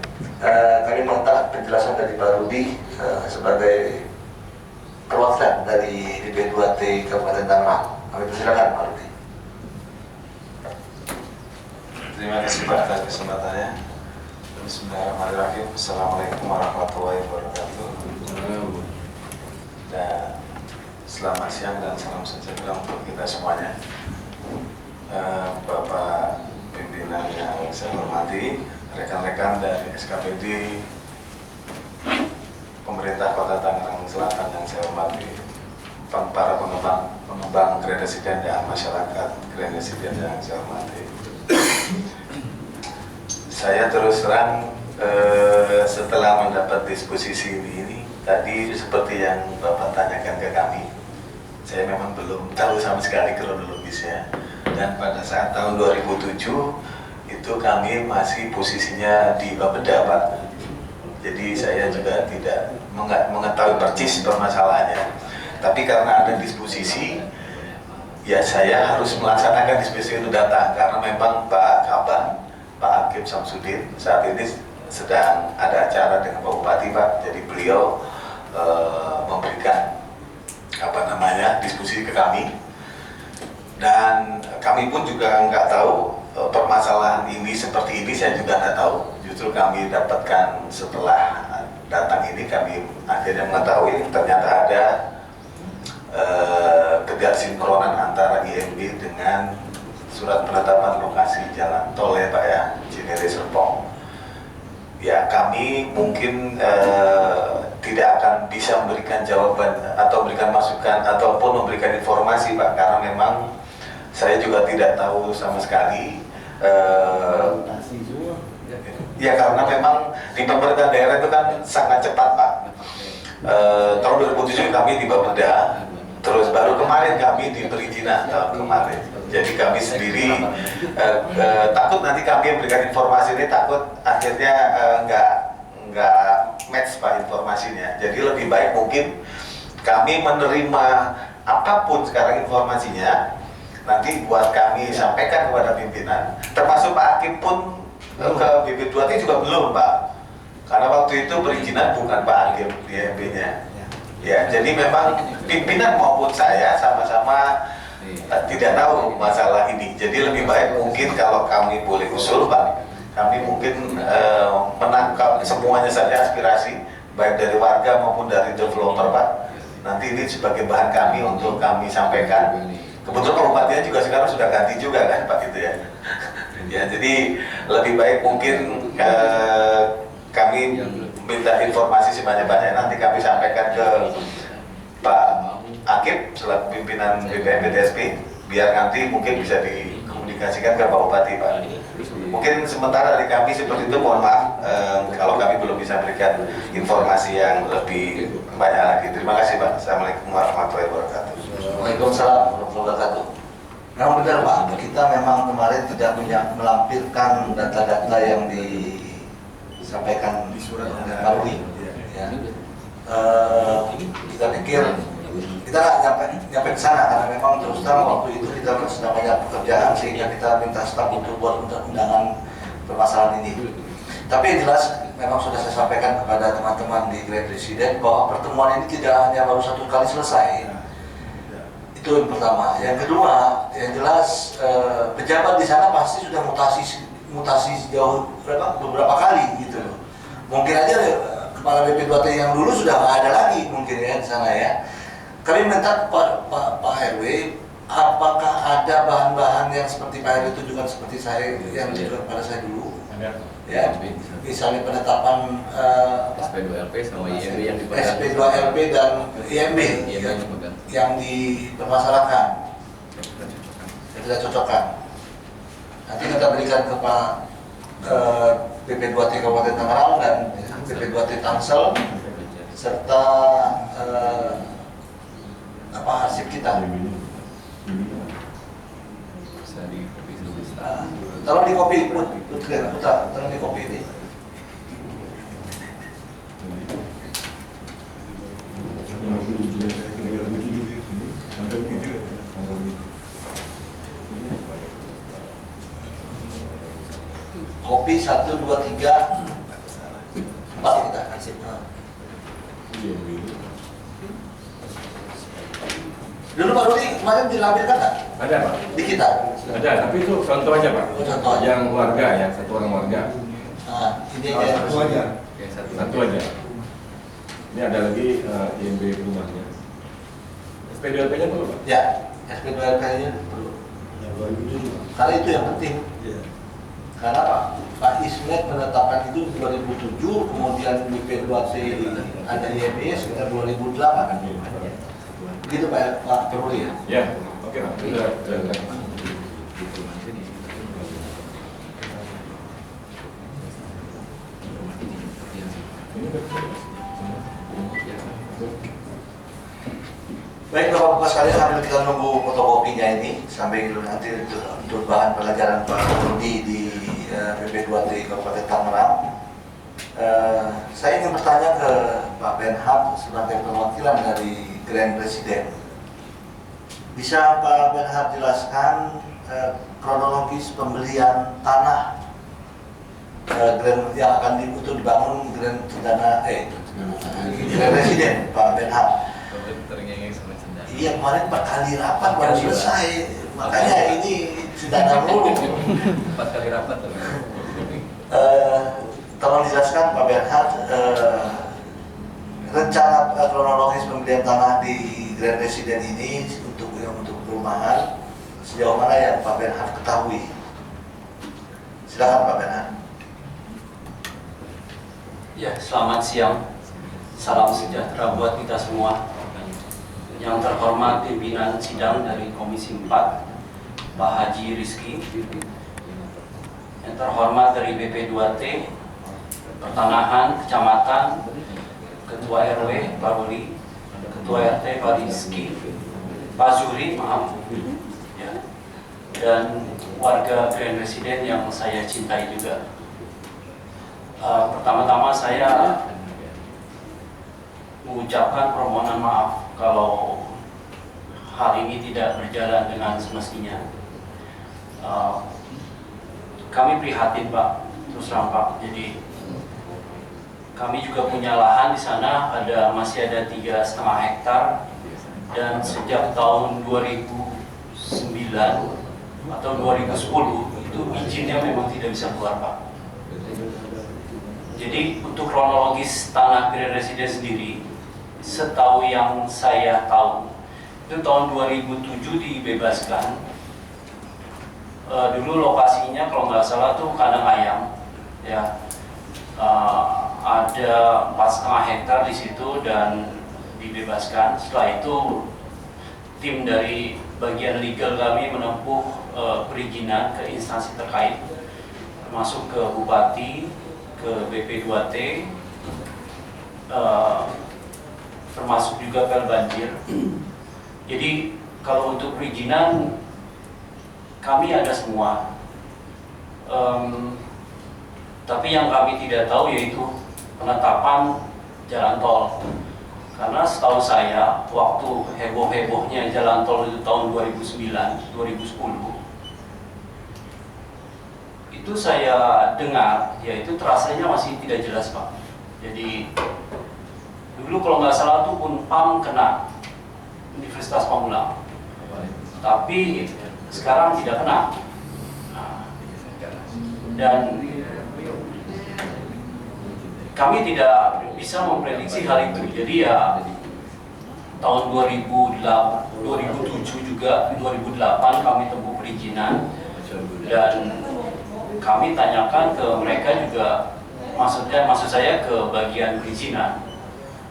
Kami minta penjelasan dari Pak Rudi sebagai perwakilan dari DP2T Kabupaten Tangerang. Kami persilakan Pak Rudi. Terima kasih Pak atas kesempatannya. Bismillahirrahmanirrahim. Assalamualaikum warahmatullahi wabarakatuh. Dan selamat siang dan salam sejahtera untuk kita semuanya. Bapak pimpinan yang saya hormati, rekan-rekan dari SKPD, pemerintah Kota Tangerang Selatan yang saya hormati, para pengembang Grand Residen dan masyarakat Grand Residen yang saya hormati. Saya terus terang setelah mendapat disposisi ini tadi seperti yang Bapak tanyakan ke kami, saya memang belum tahu sama sekali kronologisnya. Dan pada saat tahun 2007 itu kami masih posisinya di Bapeda, Pak. Jadi saya juga tidak mengetahui persis permasalahannya. Tapi karena ada disposisi, ya saya harus melaksanakan disposisi itu datang karena memang Pak Kabang, Pak Akib Samsudin saat ini sedang ada acara dengan Pak Bupati, Pak. Jadi beliau memberikan diskusi ke kami. Dan kami pun juga nggak tahu permasalahan ini seperti ini, saya juga nggak tahu. Justru kami dapatkan setelah datang ini, kami akhirnya mengetahui ternyata ada ketidaksinkronan antara IMB dengan surat penetapan lokasi jalan tol ya Pak ya, Cinere Serpong. Ya kami mungkin tidak akan bisa memberikan jawaban atau memberikan masukan ataupun memberikan informasi Pak, karena memang saya juga tidak tahu sama sekali. Ya karena memang di pemerintah daerah itu kan sangat cepat Pak. Tahun 2007 kami di Bapeda, terus baru kemarin kami di perizinan tahun kemarin. Jadi kami sendiri takut nanti kami memberikan informasi ini, takut akhirnya nggak match Pak informasinya. Jadi lebih baik mungkin kami menerima apapun sekarang informasinya, nanti buat kami sampaikan kepada pimpinan, termasuk Pak Hakim pun ke BP2T juga belum Pak, karena waktu itu perizinan bukan Pak Hakim di MB-nya. Ya, jadi memang pimpinan maupun saya sama-sama tidak tahu masalah ini. Jadi lebih baik mungkin kalau kami boleh usul Pak, kami mungkin menangkap semuanya saja aspirasi baik dari warga maupun dari developer Pak. Nanti ini sebagai bahan kami untuk kami sampaikan. Kebetulan Pak Bupatinya juga sekarang sudah ganti juga kan Pak gitu ya. Ya jadi lebih baik mungkin kami minta informasi sebanyak-banyak, nanti kami sampaikan ke Pak Akib selaku pimpinan BPM-BTSP, biar nanti mungkin bisa dikomunikasikan ke Pak Bupati Pak. Mungkin sementara dari kami seperti itu, mohon maaf kalau kami belum bisa berikan informasi yang lebih banyak lagi. Terima kasih Pak. Assalamualaikum warahmatullahi wabarakatuh. Waalaikumsalam warahmatullahi wabarakatuh. Memang benar Pak, kita memang kemarin tidak melampirkan data-data yang disampaikan di surat Pak Rudi. Ya. Kita pikir kita nggak nyampe ke sana karena memang terus terang waktu itu kita sedang banyak pekerjaan sehingga kita minta staf untuk buat undangan permasalahan ini. Tapi yang jelas memang sudah saya sampaikan kepada teman-teman di Grand Presiden bahwa pertemuan ini tidak hanya baru satu kali selesai. Itu yang pertama. Yang kedua, yang jelas pejabat di sana pasti sudah mutasi sejauh beberapa kali gitu loh. Mungkin aja kepala BP2T yang dulu sudah nggak ada lagi mungkin ya di sana ya. Kami minta Pak RW, apakah ada bahan-bahan yang seperti Pak RW tunjukkan seperti saya yang ditunjukkan pada saya dulu? Ya, misalnya penetapan SP2LP sama IMB yang dipegang. SP2LP dan IMB yang dipermasalahkan, yang kita cocokkan. Nanti kita berikan ke Pak BP2T Kabupaten Tangerang dan BP2T Tangsel serta arsip kita. Tolong di copy, Putra, tolong di copy ini. Kopi 1, 2, 3, 4 kita arsip. Dulu Pak Rudi kemarin dilampirkan nggak? Ada Pak. Di kita? Ada, tapi itu contoh aja Pak. Oh, contoh aja. Yang warga ya, satu orang warga. Nah, ini aja. Satu aja. Satu aja. Ini ada lagi IMB rumahnya. SP2LP-nya perlu Pak? Ya, SP2LP-nya perlu. Karena itu yang penting. Karena Pak Ismet menetapkan itu 2007, kemudian BP2T ada IMB sekitar 2008. Begitu Pak Peruli ya? Ya, oke Pak. Sudah. Baik Bapak-Bapak sekalian, sambil kita nunggu fotokopinya ini sampai nanti untuk bahan pelajaran Pak Rudi di BP2T Kabupaten Tangerang. Saya ingin bertanya ke Pak Benham sebagai perwakilan dari Grand Presiden. Bisa Pak Benham jelaskan kronologis pembelian tanah yang akan dibangun Grand Presiden, Pak Benham? Iya, kemarin 4 kali rapat baru selesai, makanya ini sudah dahulu. 4 kali rapat. Tolong dijelaskan Pak Benham rencana kronologis pembelian tanah di Grand Presiden ini untuk perumahan sejauh mana yang Pak Benham ketahui. Silakan Pak Benham. Ya, selamat siang. Salam sejahtera buat kita semua. Yang terhormat pimpinan sidang dari Komisi 4, Pak Haji Rizky. Yang terhormat dari BP2T, Pertanahan, Kecamatan, Ketua RW, Pak Ruli, Ketua RT, Pak Rizky, Pak Zuhri, maaf. Ya. Dan warga Grand Presiden yang saya cintai juga. Pertama-tama saya mengucapkan permohonan maaf kalau hal ini tidak berjalan dengan semestinya. Kami prihatin Pak, terus terang Pak. Jadi kami juga punya lahan di sana, masih ada 3,5 hektar, dan sejak tahun 2009 atau 2010 itu izinnya memang tidak bisa keluar Pak. Jadi untuk kronologis tanah Grand Presiden sendiri, setahu yang saya tahu, itu tahun 2007 dibebaskan. Dulu lokasinya kalau nggak salah tuh kandang ayam, ya. Ada 4,5 hektar di situ dan dibebaskan. Setelah itu tim dari bagian legal kami menempuh perizinan ke instansi terkait, termasuk ke Bupati, ke BP2T, termasuk juga pel banjir. Jadi kalau untuk perizinan kami ada semua, tapi yang kami tidak tahu yaitu penetapan jalan tol. Karena setahu saya waktu heboh-hebohnya jalan tol itu tahun 2009, 2010, itu saya dengar yaitu trasenya masih tidak jelas Pak. Jadi dulu kalau nggak salah tuh Unpam kena, Universitas Pamulang, tapi sekarang tidak kena. Dan kami tidak bisa memprediksi hal itu. Jadi ya tahun 2007 juga 2008 kami tempuh perizinan dan kami tanyakan ke mereka juga, maksud saya ke bagian perizinan.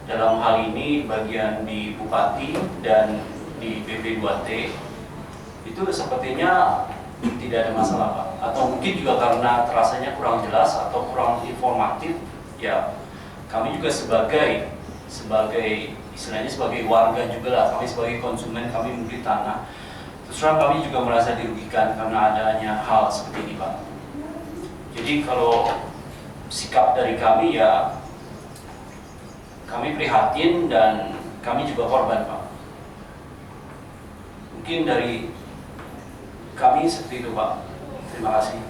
Dalam hal ini bagian di Bupati dan di BP2T itu sepertinya tidak ada masalah Pak. Atau mungkin juga karena terasanya kurang jelas atau kurang informatif, ya kami juga sebagai istilahnya sebagai warga juga lah, kami sebagai konsumen, kami membeli tanah, terus terang kami juga merasa dirugikan karena adanya hal seperti ini Pak. Jadi kalau sikap dari kami ya kami prihatin dan kami juga korban Pak. Mungkin dari kami seperti itu Pak. Terima kasih.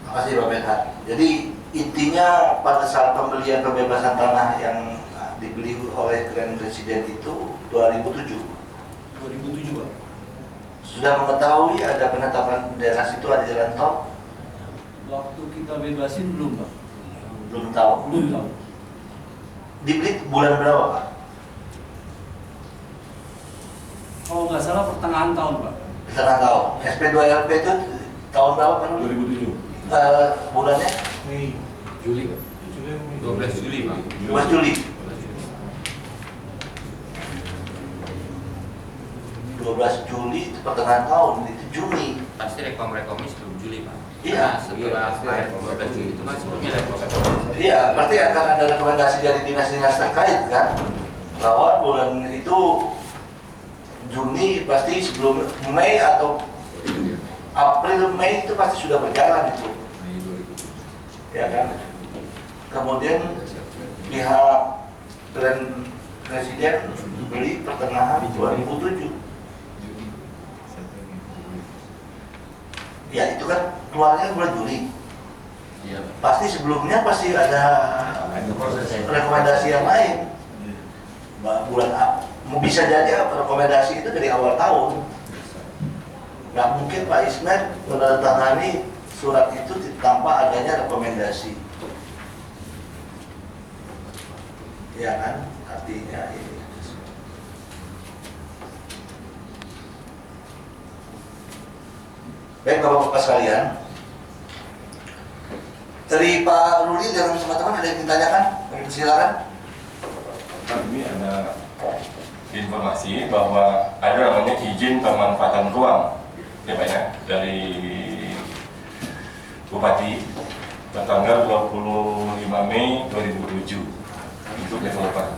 Terima kasih Pak Benhar. Jadi intinya pada saat pembelian pembebasan tanah yang dibeli oleh Grand Presiden itu 2007. 2007 Pak. Sudah mengetahui ada penetapan daerah situ ada jalan tol? Waktu kita bebasin belum Pak? Belum tahu. Belum tahu. Dibeli bulan berapa Pak? Kalau nggak salah pertengahan tahun Pak. Setengah tahun. SP2LP itu tahun berapa Pak? 2007. Bulannya? Mei. Juli. 12 Juli Pak. 12 Juli. 12 Juli itu pertengahan tahun, itu Juni. Pasti rekomendasi sebelum Juli Pak. Iya. Setelah akhir 12 Juli itu kan sebelumnya rekomendasi. Iya, berarti akan ada rekomendasi dari dinas-dinas terkait kan, bahwa bulan itu Juni pasti sebelum Mei atau April Mei itu pasti sudah berjalan itu, ya kan. Kemudian pihak Grand Presiden beli pertengahan 2007. Ya itu kan keluarnya bulan Juli. Iya. Pasti sebelumnya pasti ada rekomendasi yang lain. Bulan bisa jadi rekomendasi itu dari awal tahun. Nggak mungkin Pak Ismet menandatangani surat itu tanpa adanya rekomendasi. Ya kan, artinya ini. Baik Bapak-Bapak sekalian, dari Pak Ruli dan teman-teman ada yang ditanyakan? Silakan. Nah, ini ada informasi bahwa ada namanya izin pemanfaatan ruang, ya Pak ya, dari Bupati tanggal 25 Mei 2007 untuk developer.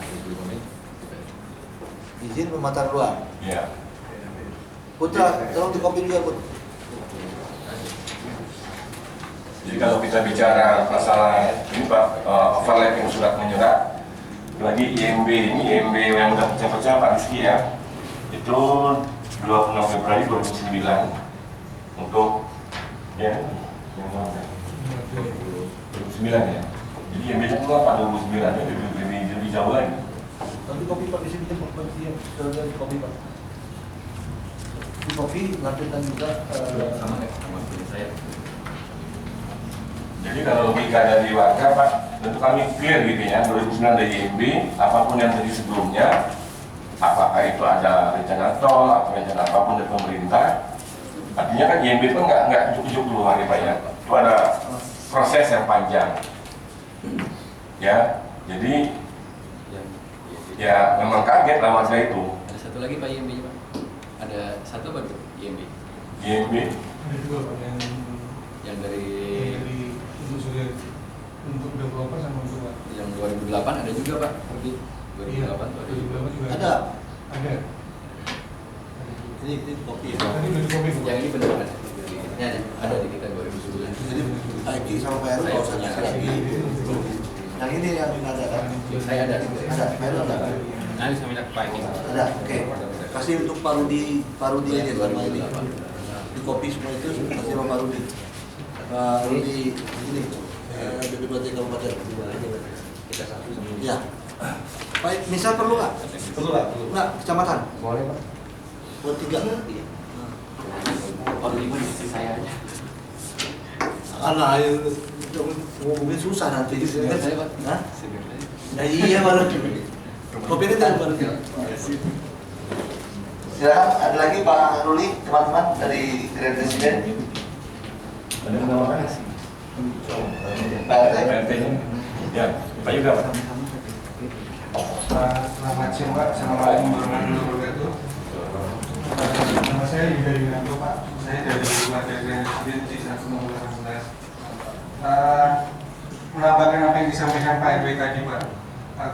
Izin pemetaan ruang. Ya. Putra, tolong dikopi juga Put. Jadi kalau kita bicara masalah ini Pak, overlapping surat menyurat, lagi IMB ini IMB yang sudah pecah-pecah Pak Rizky ya, itu 26 Februari 2009 untuk ya yang mana? 2009 ya. Jadi IMB itu keluar Pak 2009 ya, lebih jauh lagi. Nanti kopi Pak di sini tempat bantuan. Sudah kopi Pak. Di kopi lakukan juga Sama ya, sama seperti saya. Jadi kalau logika dari warga Pak, tentu kami clear gitu ya, 2009 dari IMB, apapun yang tadi sebelumnya, apakah itu ada rencana tol atau rencana apapun dari pemerintah, artinya kan IMB itu nggak ujuk-ujuk keluar ya Pak ya, itu ada proses yang panjang, ya, jadi ya memang kaget lah warga itu. Ada satu lagi Pak IMB Pak. Ada satu apa tuh IMB? IMB Ada juga Pak Yang dari untuk developer sama untuk yang 2008 ada juga Pak. Pergi 2008 tuh ada juga. ada. Ada. Ini kopi ya. Tadi udah dikopi. Yang ini benar ada. Ini Ada di kita 2009. Jadi Aiki sama Pak Heru nggak usah nyari. Yang ini yang ada kan? Saya ada juga. Ada, Pak Heru ada. Nanti saya minta ke Pak ini. Ada, oke. Kasih untuk Pak Rudi aja sama ini. Di kopi semua itu kasih sama Pak Rudi. Pak Rudi ini BPD Kabupaten. Kita satu sama ini. Ya. Pak, misal perlu nggak? Perlu Pak. Nggak, kecamatan. Boleh Pak. Buat 3. Kalau ibu isi saya aja. Alah, ngomongin susah nanti gitu kan. Saya, Pak. Hah? Sebenarnya. Nah iya baru. Kopi ini tidak baru. Silakan, ada lagi Pak Ruli, teman-teman dari Grand Resident. Ada yang menawarkan? Pak RT. PRT-nya? Ya, Pak Yuda, Pak. Selamat siang Pak, Assalamualaikum warahmatullahi wabarakatuh. Nama saya Yuda Yunanto Pak, saya dari warga Grand Resident 116. Menambahkan apa yang disampaikan Pak RW tadi Pak.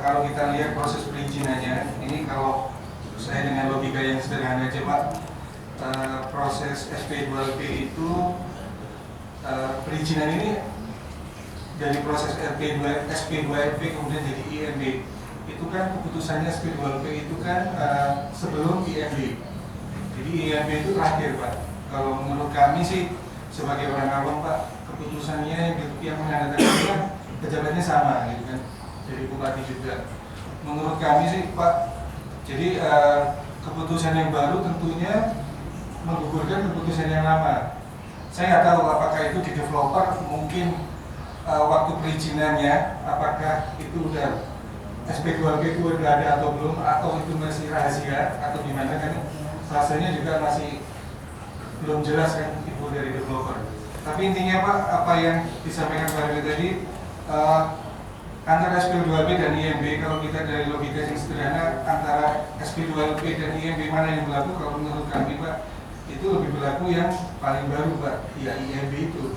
Kalau kita lihat proses perizinannya, ini kalau saya dengan logika yang sederhana aja Pak, proses SP2LP itu perizinan ini dari proses SP2LP kemudian jadi IMB. Itu kan keputusannya SP2LP itu kan sebelum IMB. Jadi IMB itu terakhir Pak. Kalau menurut kami sih sebagai orang awam Pak, keputusannya yang menandatangani kan pejabatnya sama gitu kan, jadi bupati juga. Menurut kami sih Pak, jadi keputusan yang baru tentunya menggugurkan keputusan yang lama. Saya nggak tahu apakah itu di developer mungkin waktu perizinannya apakah itu udah SP2LP itu udah ada atau belum, atau itu masih rahasia atau gimana kan? Rasanya juga masih belum jelas kan itu dari developer. Tapi intinya Pak, apa yang disampaikan Pak RW tadi, antara SP2LP dan IMB, kalau kita dari logika yang sederhana, antara SP2LP dan IMB mana yang berlaku? Kalau menurut kami Pak, itu lebih berlaku yang paling baru Pak, ya IMB itu.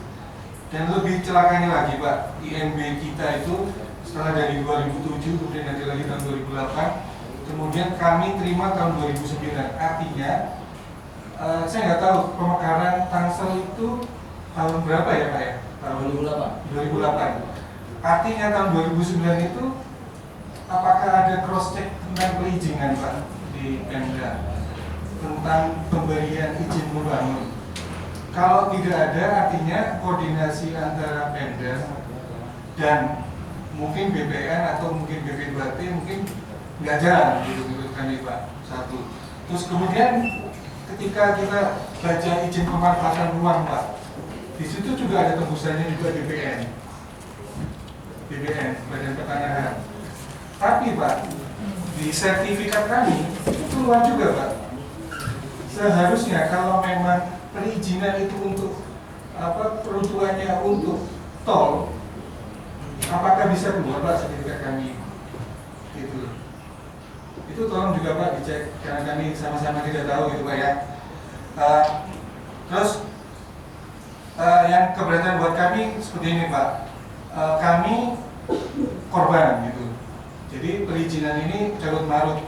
Dan lebih celakanya lagi Pak, IMB kita itu setelah dari 2007 kemudian nanti lagi tahun 2008, kemudian kami terima tahun 2009. Artinya saya nggak tahu pemekaran Tangsel itu tahun berapa ya Pak ya? Tahun 2008. Artinya tahun 2009 itu apakah ada cross check tentang perizinan Pak di Pemda tentang pemberian izin membangun? Kalau tidak ada, artinya koordinasi antara Pemda dan mungkin BPN atau mungkin BP2T mungkin nggak jalan gitu menurut kami Pak. Satu. Terus kemudian ketika kita baca izin pemanfaatan ruang Pak, di situ juga ada tembusannya juga BPN, Badan Pertanahan. Tapi Pak, di sertifikat kami itu keluar juga Pak. Seharusnya kalau memang perizinan itu untuk peruntukannya untuk tol, apakah bisa keluar Pak sertifikat kami? Itu tolong juga Pak dicek karena kami sama-sama tidak tahu gitu Pak ya. Terus yang keberatan buat kami seperti ini Pak, kami korban gitu. Jadi perizinan ini carut marut,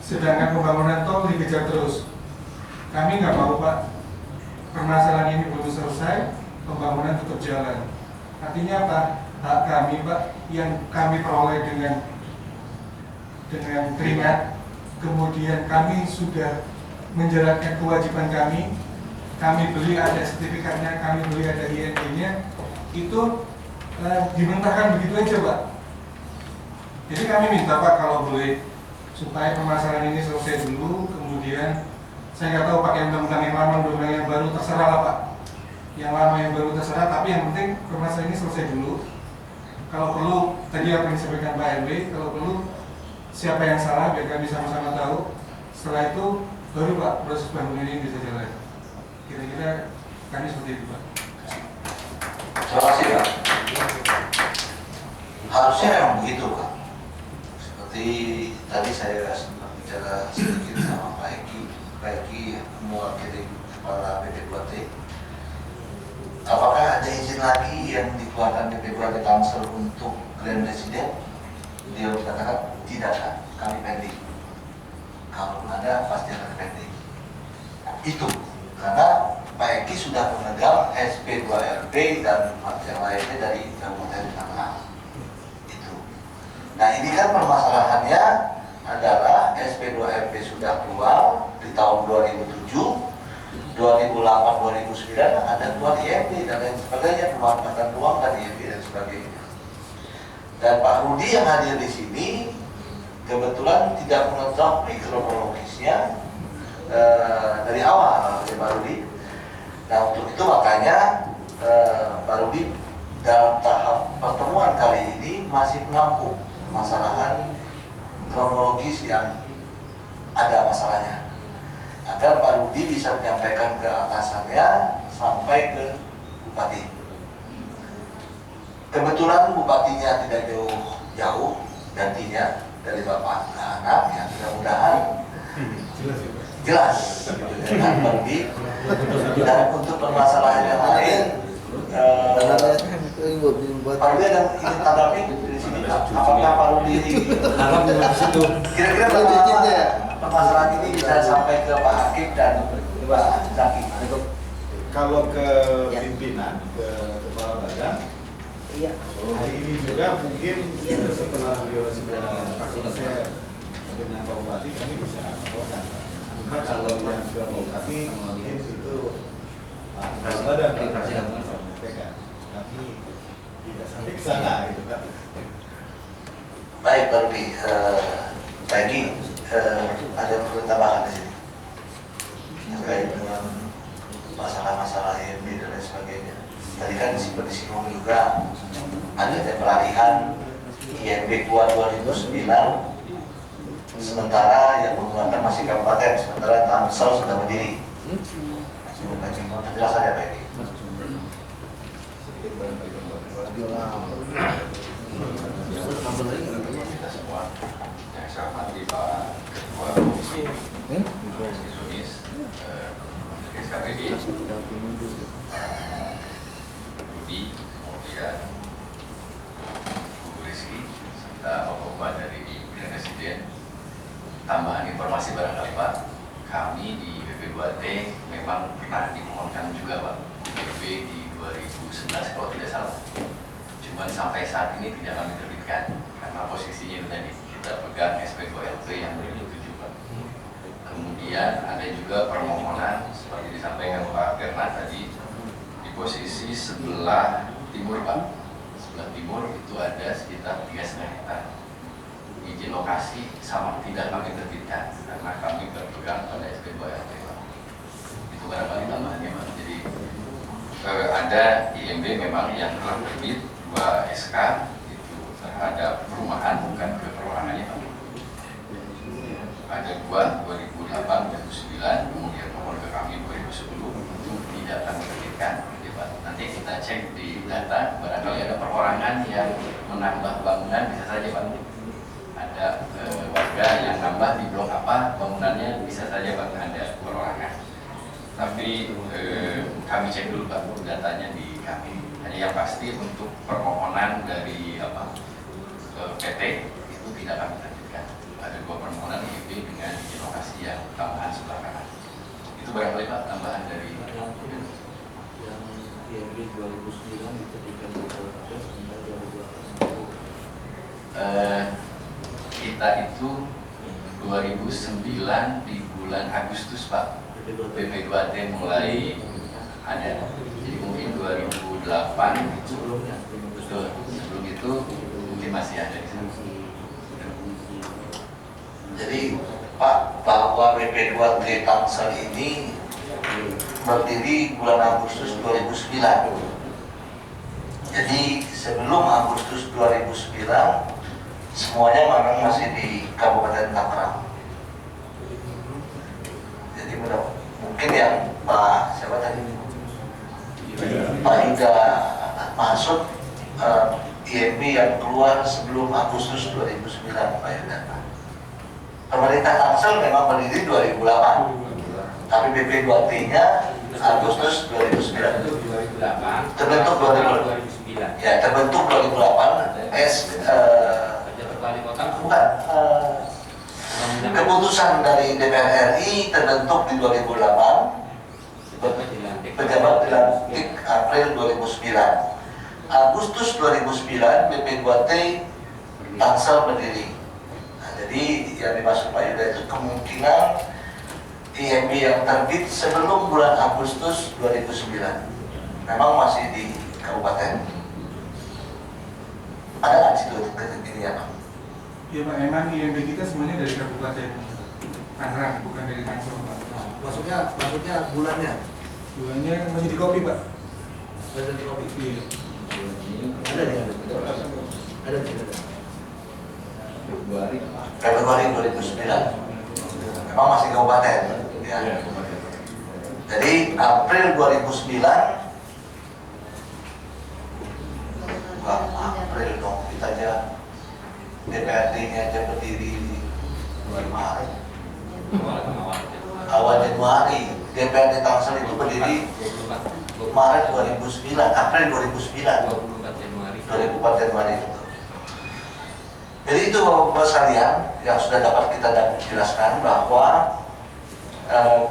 sedangkan pembangunan tol dikejar terus. Kami nggak mau Pak, permasalahan ini belum selesai, pembangunan tetap jalan. Artinya apa? Hak kami Pak yang kami peroleh dengan keringat, kemudian kami sudah menjalankan kewajiban kami beli ada sertifikatnya, kami beli ada IND-nya, itu dimentahkan begitu aja Pak. Jadi kami minta Pak kalau boleh supaya permasalahan ini selesai dulu, kemudian saya nggak tahu pakai undang-undang yang lama, undang-undang yang baru, terserah lah Pak. Yang lama yang baru terserah, tapi yang penting permasalahan ini selesai dulu. Kalau perlu, tadi apa yang disampaikan Pak RW, kalau perlu siapa yang salah biar kami sama-sama tahu. Setelah itu baru Pak proses bangunan ini bisa jalan. Kira-kira kami seperti itu Pak. Terima kasih Pak. Harusnya memang begitu Pak. Seperti tadi saya sempat bicara sedikit sama Pak Eki mewakili kepala BP2T. Apakah ada izin lagi yang dikeluarkan BP2T Tangsel untuk Grand Resident? Dia katakan tidak kan, kami pending. Kalau ada pasti akan pending. Itu karena Pak Eki sudah memegang SP2LP dan yang lainnya dari Kabupaten Tangerang. Itu. Nah ini kan permasalahannya adalah SP2LP sudah keluar di tahun 2007, 2008, 2009 ada keluar IMB dan lain sebagainya, pemanfaatan ruang dan IMB dan sebagainya. Dan Pak Rudi yang hadir di sini kebetulan tidak mengetahui kronologisnya dari awal, Pak Rudi. Nah untuk itu makanya Pak Rudi dalam tahap pertemuan kali ini masih menampung permasalahan kronologis yang ada masalahnya, agar Pak Rudi bisa menyampaikan ke atasannya sampai ke Bupati. Kebetulan Bupatinya tidak jauh gantinya dari Bapak Anak, yang mudah-mudahan jelas dengan Pak Rudi. Dan untuk permasalahan yang lain, Pak Rudi ada ingin tanggapi di sini, apakah Pak Rudi kira-kira permasalahan ini bisa sampai ke Pak Hakim dan Pak Zaki? Kalau ke pimpinan, ke kepala badan, hari ini juga mungkin setelah beliau sudah selesai dengan Pak Bupati, kami bisa laporkan. Cuma kalau yang ke Pak Bupati mungkin itu kepala badan menyampaikan, tapi tidak sampai ke sana gitu kan. Baik, Pak Rudi, tadi ada perlu tambahan di sini terkait dengan masalah-masalah IMB dan lain sebagainya. Tadi kan disinggung juga adanya pelarihan IMB 2009, sementara yang menggunakan masih kabupaten, sementara Tangsel sudah berdiri. Penjelasannya Pak ini. Yang saya hormati Pak Ketua Komisi Yunis SKPD, Budi, kemudian Bu Rizky, serta Bapak dari Pimpinan Presiden. Tambahan informasi barangkali Pak, kami di BP2T memang pernah dimohonkan juga Pak, BP di 2011 kalau tidak salah. Cuman sampai saat ini tidak kami terbitkan karena posisinya itu tadi kita pegang SP2LP yang 2007 Pak. Kemudian ada juga permohonan seperti disampaikan Pak Bernard tadi di posisi sebelah timur Pak. Sebelah timur itu ada sekitar 3,5 hektar. Izin lokasi sama tidak kami terbitkan karena kami berpegang pada SP2LP Pak. Itu barangkali tambahannya Pak. Jadi ada IMB memang yang telah terbit 2 SK itu terhadap perumahan, bukan ke perorangannya Pak. Ada 2008, 2009, kemudian nomor ke kami 2010 itu tidak kami terbitkan. Nanti kita cek di data, barangkali ada perorangan yang menambah bangunan bisa saja Pak. Ada warga yang nambah di blok apa bangunannya bisa saja Pak, ada perorangan. Tapi kami cek dulu Pak datanya di kami. Hanya yang pasti untuk permohonan dari PT itu tidak kami terbitkan. Ada 2 permohonan IMB dengan lokasi yang tambahan sebelah kanan. Itu barangkali Pak tambahan dari yang IMB 2009 diterbitkan di Kabupaten sementara 2008. Kita itu 2009 di bulan Agustus Pak, BP2T mulai ada. Jadi mungkin 2008 itu betul, sebelum itu mungkin masih ada di sana. Jadi Pak, bahwa BP2T Tangsel ini berdiri bulan Agustus 2009. Jadi sebelum Agustus 2009 semuanya memang masih di Kabupaten Tangerang. Jadi mungkin yang Pak siapa tadi? Pak Ida masuk IMB yang keluar sebelum Agustus 2009 Pak Ida. Pemerintah Tangsel memang berdiri 2008, tapi BP2T-nya Agustus 2009. Terbentuk 2009. Ya, terbentuk 2008. Bukan. Keputusan dari DPR RI terbentuk di 2008. Pejabat dilantik April 2009. Agustus 2009 BP2T Tangsel berdiri. Nah, jadi yang dimaksud Pak Yuda itu kemungkinan IMB yang terbit sebelum bulan Agustus 2009 memang masih di kabupaten. Ada nggak situ ini ya Pak? Iya Pak, memang IMB kita semuanya dari Kabupaten Tangerang, bukan dari Tangsel Pak. Maksudnya bulannya? Bulannya masih di kopi Pak. Ada di kopi. Ada. Februari 2009. Memang masih kabupaten, ya. Jadi April 2009, April dong, kita aja DPRD-nya aja berdiri di Maret. Awal Januari, DPRD Tangsel itu berdiri Maret 2009, April 2009, 24 Januari itu. Jadi itu Bapak sekalian yang sudah dapat kita jelaskan bahwa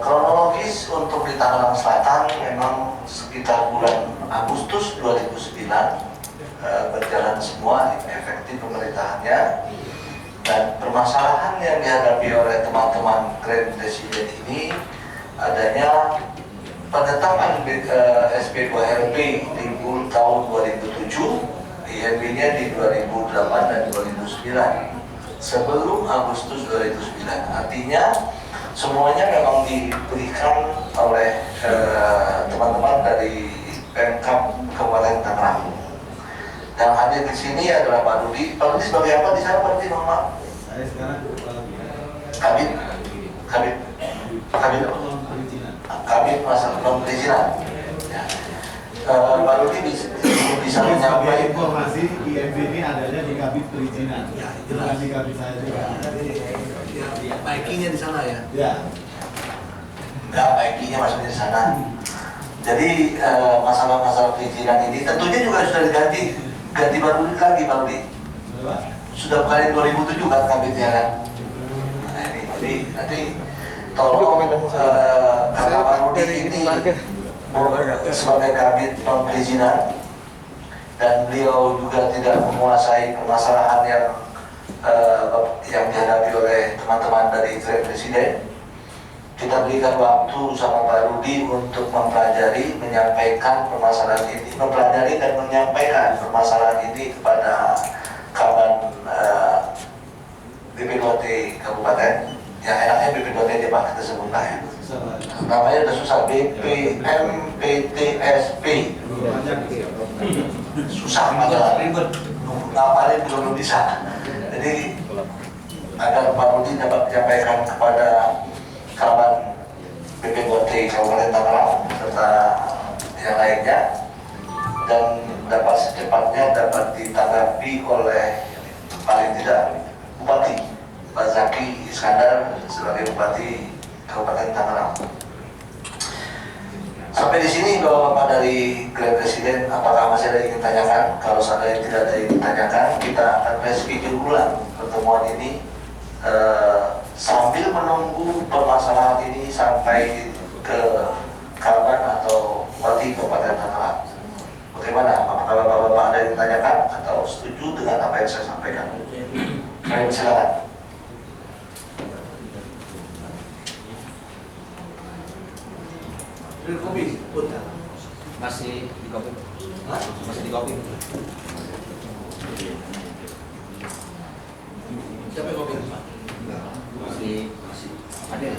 kronologis untuk di Tangerang Selatan memang sekitar bulan Agustus 2009 berjalan semua efektif pemerintahannya, dan permasalahan yang dihadapi oleh teman-teman Grand Presiden ini adanya penetapan SP2LP di tahun 2007, IMB-nya di 2008 dan 2009 sebelum Agustus 2009. Artinya semuanya memang diberikan oleh teman-teman dari Pemkab Kabupaten Tangerang. Yang hadir di sini adalah Pak Rudi. Pak Rudi sebagai apa di sana, Pak Rudi? Mohon. Saya sekarang Kabit masalah non-perizinan. Ya. Pak Rudi bisa menyampaikan informasi IMB ini adanya di Kabit Perizinan. Ya, bukan di Kabit saya juga. Baikingnya di sana ya. Ya. Enggak, baiknya maksudnya di sana. Jadi masalah-masalah perizinan ini tentunya juga sudah ganti baru lagi, Pak Rudi. Sudah bukan 2007 kan kabitnya kan. Nah, ini jadi nanti tolong karena Pak Rudi ini sebagai kabit perizinan dan beliau juga tidak menguasai permasalahan yang dihadapi oleh teman-teman dari Grand Presiden. Kita berikan waktu sama Pak Rudi untuk mempelajari, menyampaikan permasalahan ini, mempelajari dan menyampaikan permasalahan ini kepada kawan BP2T Kabupaten. Yang enaknya BP2T dia Pak, kita sebut lah ya. Namanya udah susah, BPMPTSP. Susah masalah, ribet, ngapalin belum bisa. Jadi agar Pak Rudi dapat menyampaikan kepada kawan BP2T Kabupaten Tangerang serta yang lainnya, dan dapat secepatnya dapat ditanggapi oleh paling tidak Bupati Pak Zaki Iskandar sebagai Bupati Kabupaten Tangerang. Sampai di sini Bapak-Bapak dari Grand Presiden, apakah masih ada yang ingin tanyakan? Kalau seandainya tidak ada yang ingin tanyakan, kita akan reschedule ulang pertemuan ini sambil menunggu permasalahan ini sampai ke kawan atau Bupati Kabupaten Tangerang. Bagaimana? Apakah Bapak-Bapak ada yang tanyakan atau setuju dengan apa yang saya sampaikan? Baik, silakan. Kopi, Masih di kopi. Masih di kopi. Siapa kopi? Masih ada.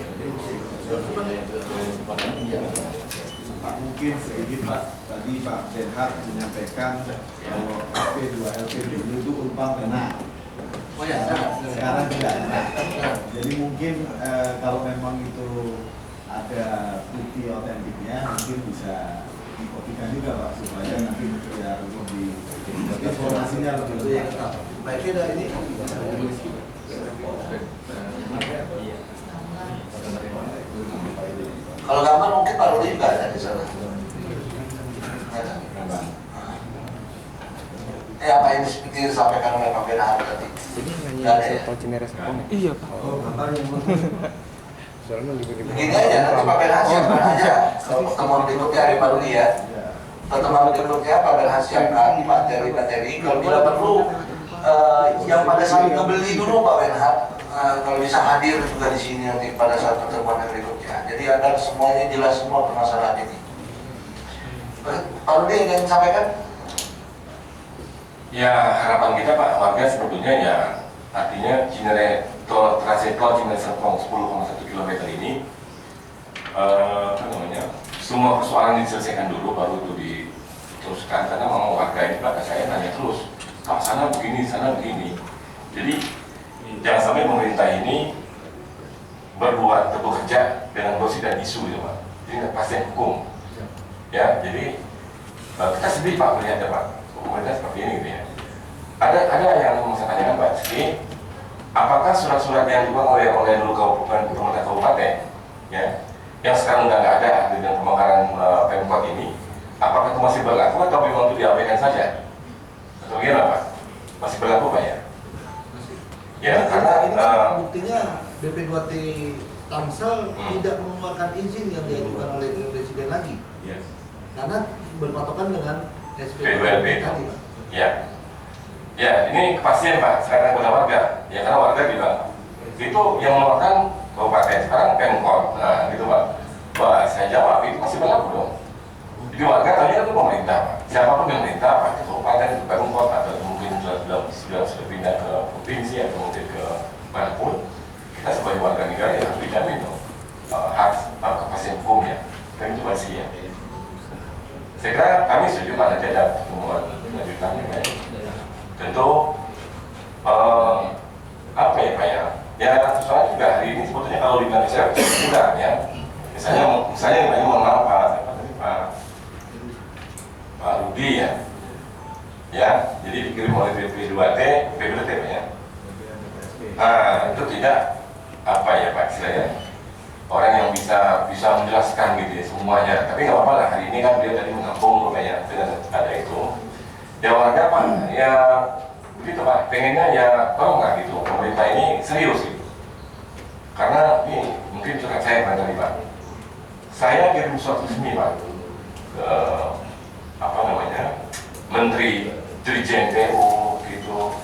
Pak, mungkin sedikit Pak, tadi Pak Benhard menyampaikan bahwa SP2LP dulu itu umpang benar. Oh ya, Sekarang tidak ada. Jadi mungkin kalau memang itu ada bukti otentiknya, mungkin bisa dikopikan juga Pak, supaya nanti biar lebih informasinya lebih lengkap. Baiknya ada ini. Kalau gambar mungkin Pak Rudi juga ada di sana. Apa yang disampaikan oleh Pak Benhard tadi? Ini hanya soal Cineres Serpong. Iya Pak. Begini aja, nanti Pak Benhard siapkan aja. Kalau pertemuan berikutnya hari Pak Rudi ya. Pertemuan berikutnya Pak Benhard siapkan materi-materi. Kalau bila perlu yang pada saat ngebeli dulu Pak Benhard, kalau bisa hadir juga di sini nanti pada saat pertemuan yang berikutnya. Jadi agar semuanya jelas semua permasalahan ini. Pak Rudi ingin sampaikan? Ya, harapan kita Pak warga sebetulnya ya, artinya trase tol Cinere Serpong 10,1 km ini semua persoalan diselesaikan dulu baru itu teruskan karena mau warga ini pada saya nanya terus, Pak sana begini, sana begini. Jadi jangan sampai pemerintah ini berbuat atau bekerja dengan gosip dan isu gitu Pak. Jadi nggak pasti hukum. Ya, jadi kita sedih Pak melihatnya Pak, pemerintah seperti ini gitu ya. Ada yang mau saya tanyakan Pak Rizky, apakah surat-surat yang dibuat oleh dulu pemerintah kabupaten, ya, yang sekarang udah nggak ada dengan pemekaran Pemkot ini, apakah itu masih berlaku atau memang itu diabaikan saja? Atau bagaimana Pak? Masih berlaku Pak ya? Ya, karena ini kan buktinya BP2T Tangsel tidak mengeluarkan izin yang diajukan oleh Presiden lagi. Yes. Karena berpatokan dengan SP2LP tadi Pak. Ya. Ya, ini kepastian Pak, sekarang kepada warga. Ya, karena warga bilang itu yang mengeluarkan kabupaten, sekarang Pemkot. Nah, gitu Pak. Wah, saya jawab itu masih berlaku dong. Jadi warga tanya itu pemerintah Pak. Siapapun yang pemerintah Pak, itu kabupaten, itu Pemkot, atau mungkin sudah pindah ke provinsi atau mungkin ke manapun, kita sebagai warga negara ya harus dijamin dong hak kepastian hukumnya. Dan itu pasti ya. Saya kira kami setuju pada ada pertemuan lanjutannya ya. Tentu apa ya Pak ya? Ya soalnya juga hari ini sebetulnya kalau di Indonesia sudah ya. Misalnya mohon maaf Pak Rudi ya. Ya, jadi dikirim oleh BP2T Pak ya. Nah, itu tidak apa ya Pak istilahnya orang yang bisa menjelaskan gitu ya semuanya. Tapi nggak apa-apa lah, hari ini kan dia tadi mengampung rupanya dengan ada itu. Ya warga Pak, ya begitu Pak, pengennya ya tolong nggak gitu, pemerintah ini serius gitu. Karena ini mungkin curhat saya barangkali Pak. Saya kirim surat resmi Pak ke Menteri Dirjen PU gitu,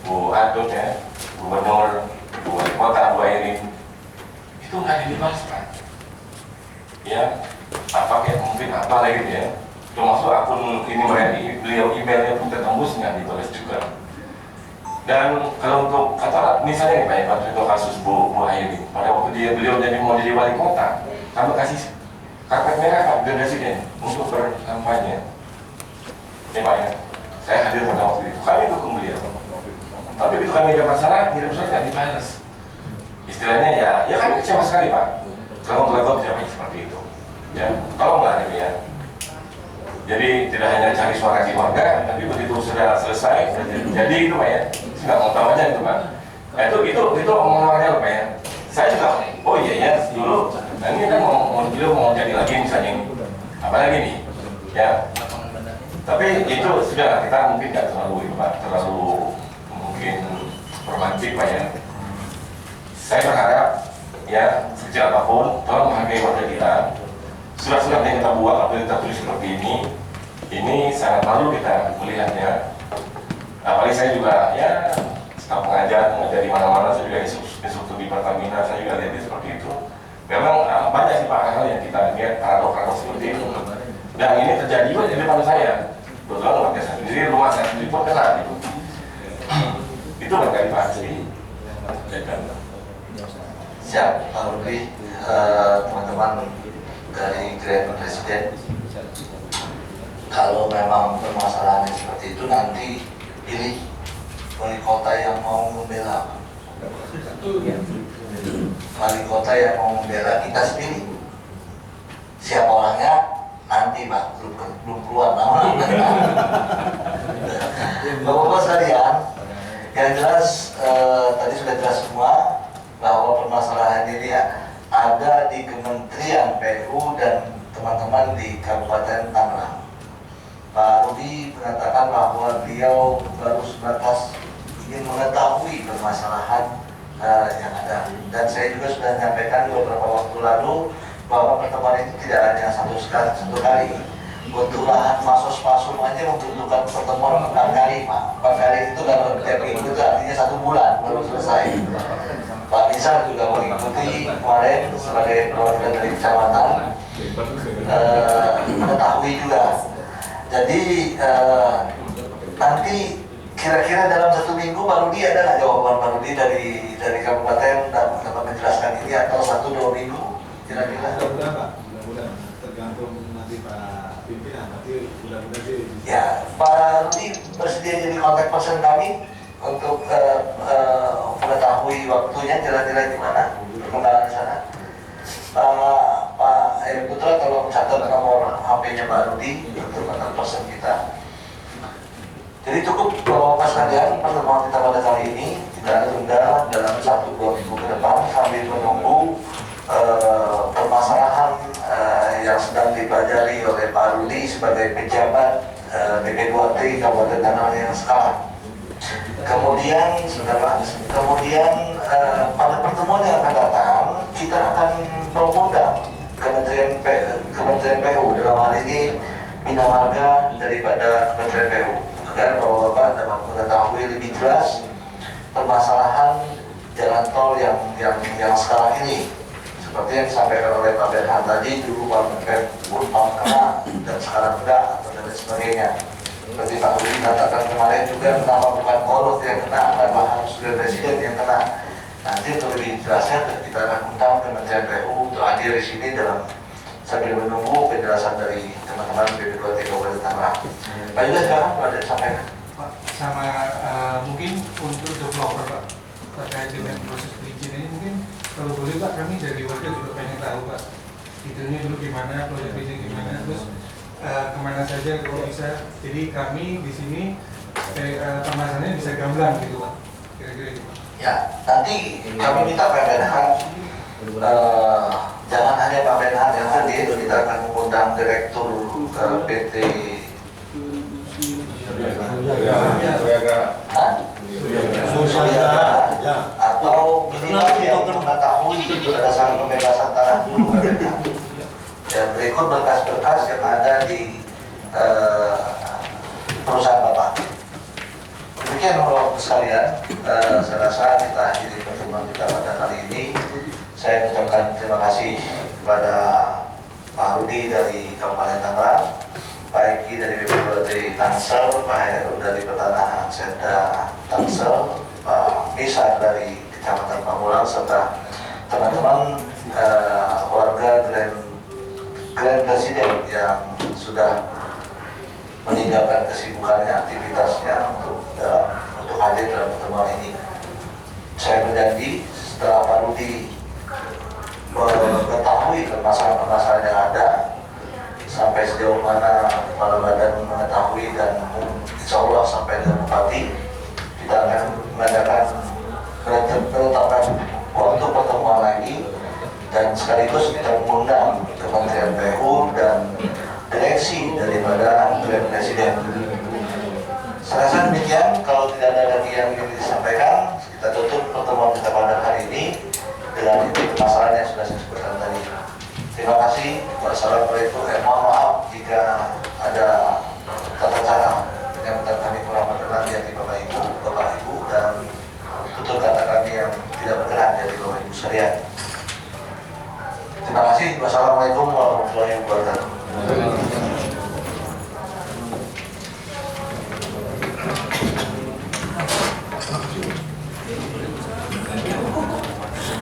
Bu Adut ya, Gubernur, Bu Wali Kota, Bu Airin, itu nggak dibahas Pak. Ya, apa kayak mungkin apa lagi gitu ya. Termasuk akun ini beliau emailnya pun tertembus nggak dibalas juga. Dan kalau untuk kata misalnya nih Pak ya, contoh kasus Bu Airin, pada waktu beliau mau jadi wali kota, kami kasih karpet merah Pak dan Presiden untuk berkampanye. Ini Pak ya, saya hadir pada waktu itu, kami dukung beliau. Tapi begitu kami ada masalah, ngirim surat nggak dibalas. Istilahnya ya kami kecewa sekali Pak. Kalau melakukan tidak seperti itu, ya kalau nggak ya. Jadi tidak hanya cari suara di warga, tapi begitu sudah selesai, jadi itu Pak ya, nggak mau tahu aja itu Pak. Nah, itu omongannya Pak ya. Saya juga, oh iya ya dulu, nah ini kan mau jadi lagi misalnya, apalagi nih, ya. Tapi itu sudah kita mungkin nggak terlalu itu Pak, terlalu mungkin romantis Pak ya. Saya berharap ya sekecil apapun, tolong menghargai warga kita. Surat-surat yang kita buat, apa yang kita tulis seperti ini sangat malu kita melihatnya. Apalagi saya juga ya staf mengajar di mana-mana, saya juga instruktur di Pertamina, saya juga lihat seperti itu. Memang banyak sih Pak hal yang kita lihat paradok-paradok seperti itu. Dan ini terjadi juga di depan saya. Kebetulan warga saya sendiri, rumah saya sendiri pun kena gitu. Itu barangkali Pak jadi siap Pak Rudi, teman-teman dari Grand Presiden, kalau memang permasalahan seperti itu nanti pilih wali kota yang mau membela, wali kota yang mau membela kita sendiri. Siapa orangnya nanti Pak, belum keluar nama. Bapak-bapak sekalian, yang jelas tadi sudah jelas semua bahwa permasalahan ini ada di Kementerian PU dan teman-teman di Kabupaten Tangerang. Pak Rudi mengatakan bahwa beliau baru sebatas ingin mengetahui permasalahan yang ada. Dan saya juga sudah menyampaikan beberapa waktu lalu bahwa pertemuan itu tidak hanya satu kali. Untuk lahan pasos-pasos aja membutuhkan pertemuan 4 kali Pak. 4 kali itu dalam tiap minggu itu artinya 1 bulan baru selesai. Pak Nizar juga mengikuti kemarin sebagai perwakilan dari kecamatan, mengetahui juga. Jadi nanti kira-kira dalam 1 minggu Pak Rudi ada nggak jawaban Pak Rudi dari kabupaten dapat menjelaskan ini, atau 1-2 minggu kira-kira? Mudah-mudahan Pak, mudah-mudahan tergantung nanti Pak pimpinan, tapi mudah-mudahan Pak Rudi bersedia jadi kontak person kami untuk mengetahui waktunya kira-kira gimana perkembangan di sana. Pak Putra tolong catat nomor HP-nya Pak Rudi untuk kontak person kita. Jadi cukup Bapak sekalian, pertemuan kita pada kali ini kita tunda dalam 1-2 minggu ke depan sambil menunggu permasalahan yang sedang dipelajari oleh Pak Rudi sebagai pejabat BP2T Kabupaten Tangerang yang sekarang. Kemudian pada pertemuan yang akan datang kita akan mengundang Kementerian PU, dalam hal ini Bina Marga daripada Kementerian PU, agar Bapak-Bapak dapat mengetahui lebih jelas permasalahan jalan tol yang sekarang ini. Seperti yang disampaikan oleh Pak Berhan tadi, dulu Pak kena dan sekarang enggak, atau dan sebagainya. Seperti Pak Rudi katakan kemarin juga, kenapa bukan Korut yang kena, kenapa harus Presiden yang kena. Nanti untuk lebih jelasnya kita akan undang Kementerian PU untuk hadir di sini dalam sambil menunggu penjelasan dari teman-teman BP2T Kabupaten Tangerang. Pak Yuda sekarang ada disampaikan. Pak, sama mungkin untuk developer Pak, terkait dengan proses perizinan ini mungkin kalau boleh Pak, kami dari warga juga pengen tahu Pak, detailnya dulu gimana, proyek ini gimana, terus kemana saja kalau bisa. Jadi kami di sini pemasannya bisa gamblang gitu Pak, kira-kira itu Pak. Ya, nanti kami minta Pak Benhan, jangan hanya Pak Benhan yang hadir, kita akan mengundang Direktur PT atau minimal yang mengetahui berdasarkan pembebasan tanah dulu dan berikut berkas-berkas yang ada di perusahaan Bapak. Demikian Bapak sekalian, saya rasa kita akhiri pertemuan kita pada kali ini. Saya ucapkan terima kasih kepada Pak Rudi dari Kabupaten Tangerang, Pak Eki dari BP2T Tangsel, Pak Heru dari Pertanahan Seda Tangsel, Pak Misar dari Kecamatan Pamulang, serta teman-teman warga Grand Presiden yang sudah meninggalkan kesibukannya, aktivitasnya untuk hadir dalam pertemuan ini. Saya berjanji setelah Pak Rudi mengetahui permasalahan-permasalahan yang ada, sampai sejauh mana kepala badan mengetahui, dan insya Allah sampai dengan Bupati, kita akan mengadakan menetapkan waktu pertemuan lagi, dan sekaligus kita mengundang Kementerian PU dan direksi daripada Presiden. Saya rasa demikian. Kalau tidak ada lagi yang ingin disampaikan, kita tutup pertemuan kita pada hari ini dengan masalah yang sudah saya sebutkan tadi. Terima kasih. Wassalamualaikum. Mohon maaf jika ada tata cara penyampaian kami kurang berkenan dari Bapak Ibu, dan tutur kata kami yang tidak berkenan dari Bapak Ibu sekalian. Terima kasih. Wassalamualaikum warahmatullahi wabarakatuh.